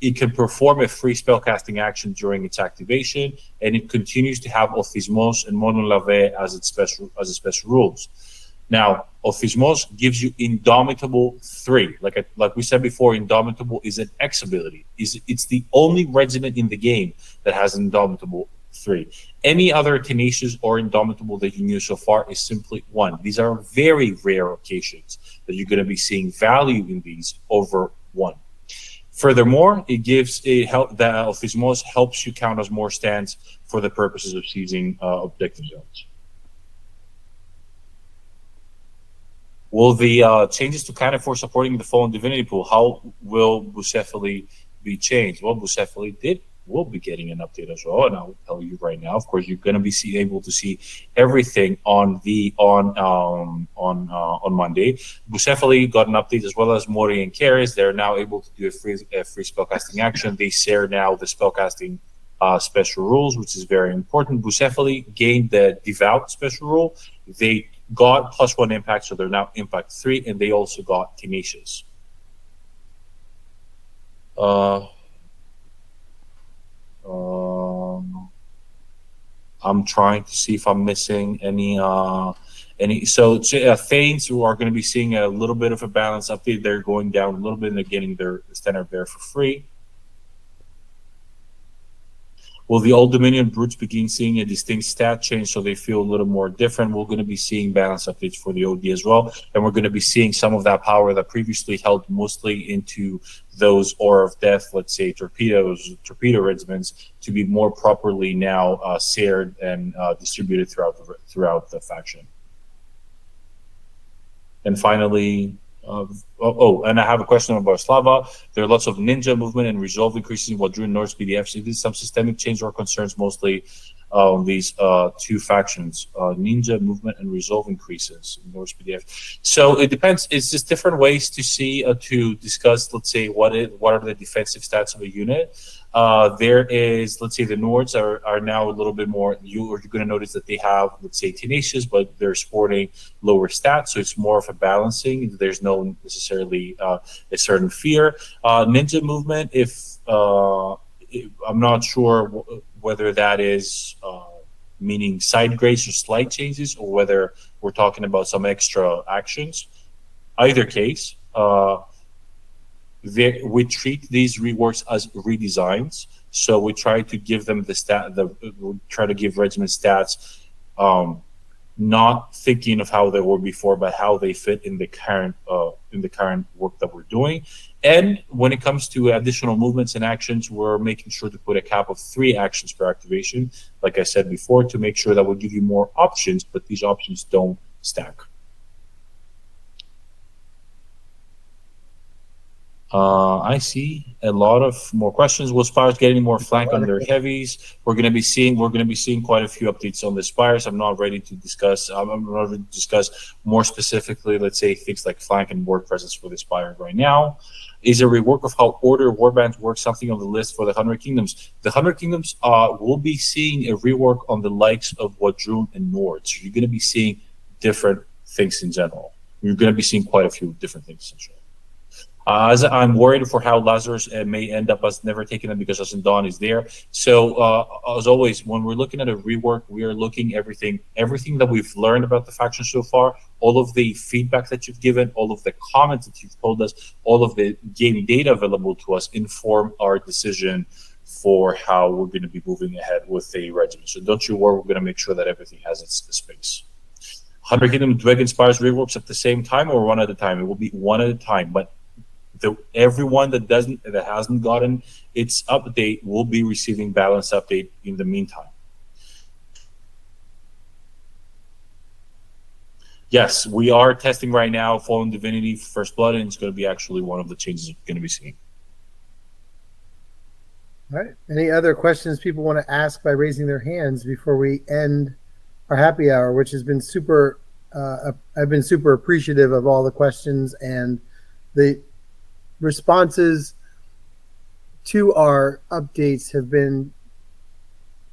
It can perform a free spellcasting action during its activation, and it continues to have Ophismos and Monon Lave as its special rules. Now, Ophismos gives you Indomitable 3. Like we said before, Indomitable is an X ability. It's the only regiment in the game that has Indomitable 3. Any other Tenacious or Indomitable that you knew so far is simply 1. These are very rare occasions that you're going to be seeing value in these over 1. Furthermore, it gives that Ophismos helps you count as more stands for the purposes of seizing objective zones. Will the changes to canon for supporting the Fallen Divinity pool, how will Bucephaly be changed? Well, Bucephaly will be getting an update as well, and I'll tell you right now. Of course, you're going to be able to see everything on Monday. Bucephaly got an update, as well as Mori and Karis. They're now able to do a free spellcasting action. They share now the spellcasting special rules, which is very important. Bucephaly gained the Devout special rule. They got +1 impact, so they're now impact 3, and they also got Tenacious. I'm trying to see if I'm missing any. So Thanes, who are going to be seeing a little bit of a balance update, they're going down a little bit and they're getting their standard bear for free. Will the Old Dominion brutes begin seeing a distinct stat change so they feel a little more different? We're going to be seeing balance updates for the OD as well, and we're going to be seeing some of that power that previously held mostly into those Aura of Death, let's say torpedo regiments, to be more properly now shared and distributed throughout the faction. And finally, and I have a question about Slava. There are lots of ninja movement and resolve increases in Wadroon Nords PDFs. Is this some systemic change or concerns mostly these two factions, ninja movement and resolve increases in Nords PDF. So it depends. It's just different ways to see to discuss. Let's say what are the defensive stats of a unit. There is, let's say, the Nords are now a little bit more. You're going to notice that they have, let's say, tenacious, but they're sporting lower stats, so it's more of a balancing. There's no necessarily a certain fear. Ninja movement, I'm not sure whether that is meaning side grades or slight changes, or whether we're talking about some extra actions. Either case, we treat these reworks as redesigns. So we try to give them we try to give regiment stats, not thinking of how they were before, but how they fit in the current work that we're doing. And when it comes to additional movements and actions, we're making sure to put a cap of 3 actions per activation, like I said before, to make sure that we'll give you more options, but these options don't stack. I see a lot of more questions. Will Spires getting more flank on their heavies? We're going to be seeing quite a few updates on the Spires. I'm not ready to discuss. I'm not ready to discuss more specifically, let's say, things like flank and ward presence for the Spire right now. Is a rework of how order warbands work something on the list for the 100 Kingdoms? The 100 Kingdoms will be seeing a rework on the likes of Wadroon and Nords. So you're going to be seeing different things in general. You're going to be seeing quite a few different things essentially. As I'm worried for how Lazarus may end up as never taking them because Dawn is there. So as always, when we're looking at a rework, we are looking everything that we've learned about the faction so far, all of the feedback that you've given, all of the comments that you've told us, all of the game data available to us inform our decision for how we're going to be moving ahead with the regiment. So don't you worry, we're going to make sure that everything has its space. 100 Kingdom Dragon Spires reworks at the same time or one at a time? It will be one at a time, but everyone that hasn't gotten its update will be receiving balance update in the meantime. Yes, we are testing right now Fallen Divinity First Blood, and it's going to be actually one of the changes you're going to be seeing. All right. Any other questions people want to ask by raising their hands before we end our happy hour, which has been super. I've been super appreciative of all the questions and the responses to our updates have been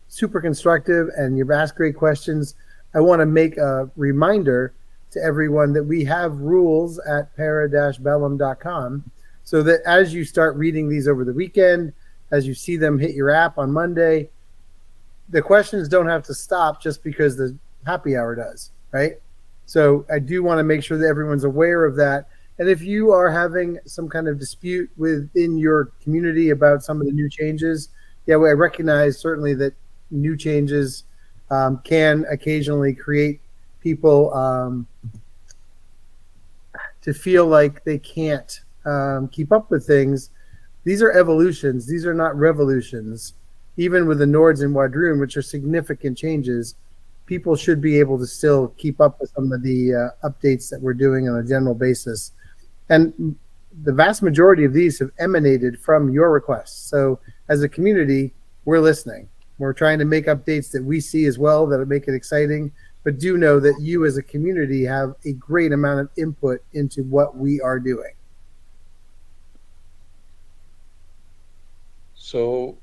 super constructive, and you've asked great questions. I want to make a reminder to everyone that we have rules at para-bellum.com, so that as you start reading these over the weekend, as you see them hit your app on Monday, the questions don't have to stop just because the happy hour does, right? So I do want to make sure that everyone's aware of that. And if you are having some kind of dispute within your community about some of the new changes, I recognize certainly that new changes can occasionally create people to feel like they can't keep up with things. These are evolutions. These are not revolutions. Even with the Nords and Wadroon, which are significant changes, people should be able to still keep up with some of the updates that we're doing on a general basis. And the vast majority of these have emanated from your requests. So as a community, we're listening. We're trying to make updates that we see as well that make it exciting, but do know that you as a community have a great amount of input into what we are doing. So,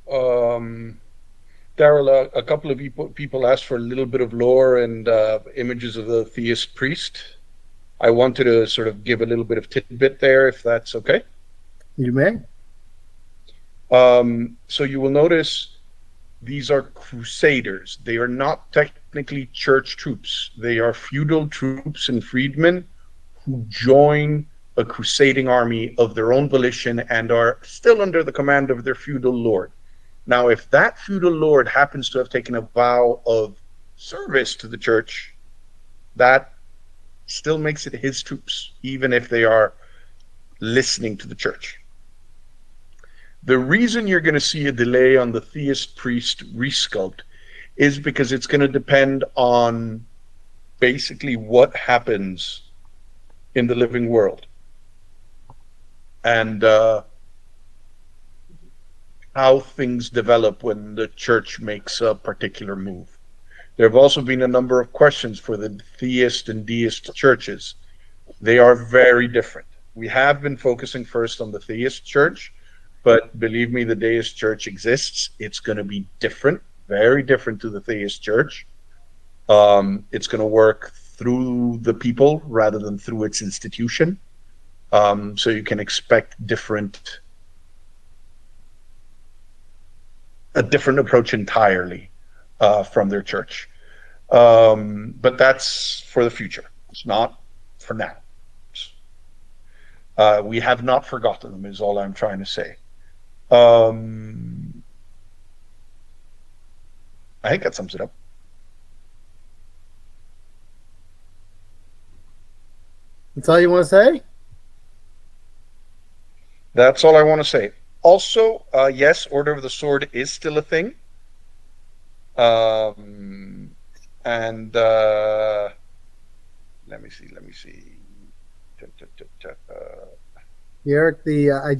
Daryl, a couple of people asked for a little bit of lore and images of the theist priest. I wanted to sort of give a little bit of tidbit there, if that's okay. You may. So you will notice these are crusaders. They are not technically church troops. They are feudal troops and freedmen who join a crusading army of their own volition and are still under the command of their feudal lord. Now, if that feudal lord happens to have taken a vow of service to the church, that still makes it his troops, even if they are listening to the church. The reason you're going to see a delay on the theist priest resculpt is because it's going to depend on basically what happens in the living world. And how things develop when the church makes a particular move. There have also been a number of questions for the theist and deist churches. They are very different. We have been focusing first on the theist church, but believe me, the deist church exists. It's going to be different, very different to the theist church. It's going to work through the people rather than through its institution. So you can expect a different approach entirely from their church. But that's for the future. It's not for now. We have not forgotten them, is all I'm trying to say. I think that sums it up. That's all you want to say? That's all I want to say. Also, yes, Order of the Sword is still a thing. And let me see. Eric, I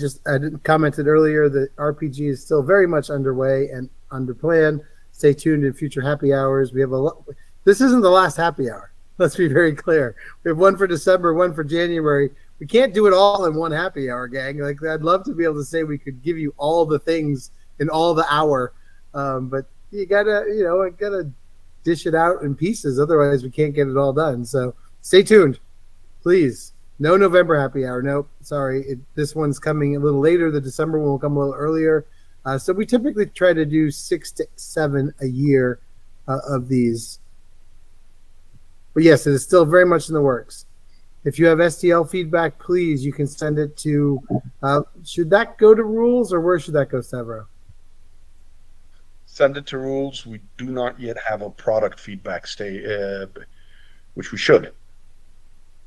commented earlier that RPG is still very much underway and under plan. Stay tuned in future happy hours. We have this isn't the last happy hour. Let's be very clear. We have one for December, one for January. We can't do it all in one happy hour, gang. Like, I'd love to be able to say we could give you all the things in all the hour, but you gotta dish it out in pieces. Otherwise, we can't get it all done. So stay tuned, please. No November happy hour. Nope. Sorry. This one's coming a little later. The December one will come a little earlier. So we typically try to do 6 to 7 a year of these. But yes, it is still very much in the works. If you have STL feedback, please, you can send it to, should that go to rules or where should that go, Stavro? Send it to rules. We do not yet have a product feedback which we should.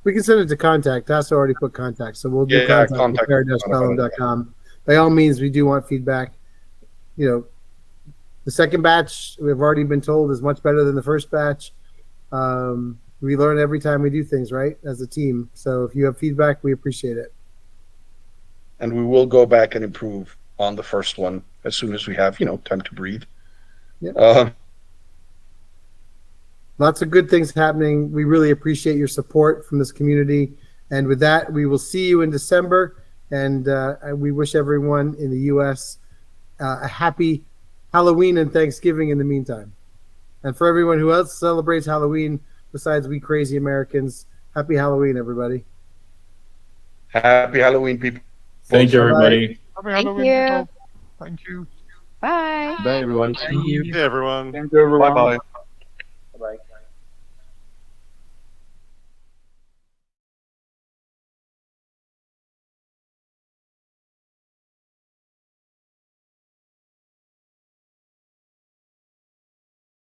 We can send it to contact. Tasso already put contact, so we'll do contact at repair-bellum.com. By all means, we do want feedback. The second batch, we've already been told, is much better than the first batch. We learn every time we do things, right, as a team. So if you have feedback, we appreciate it. And we will go back and improve on the first one as soon as we have, time to breathe. Yep. Lots of good things happening. We really appreciate your support from this community. And with that, we will see you in December. And we wish everyone in the U.S. A happy Halloween and Thanksgiving in the meantime. And for everyone who else celebrates Halloween besides we crazy Americans, happy Halloween, everybody. Happy Halloween, people. Thank you, everybody. Happy Thank Halloween, you. people. Thank you. Bye. Bye, everyone. Hey, everyone. Thank you, everyone. Bye-bye. Bye-bye.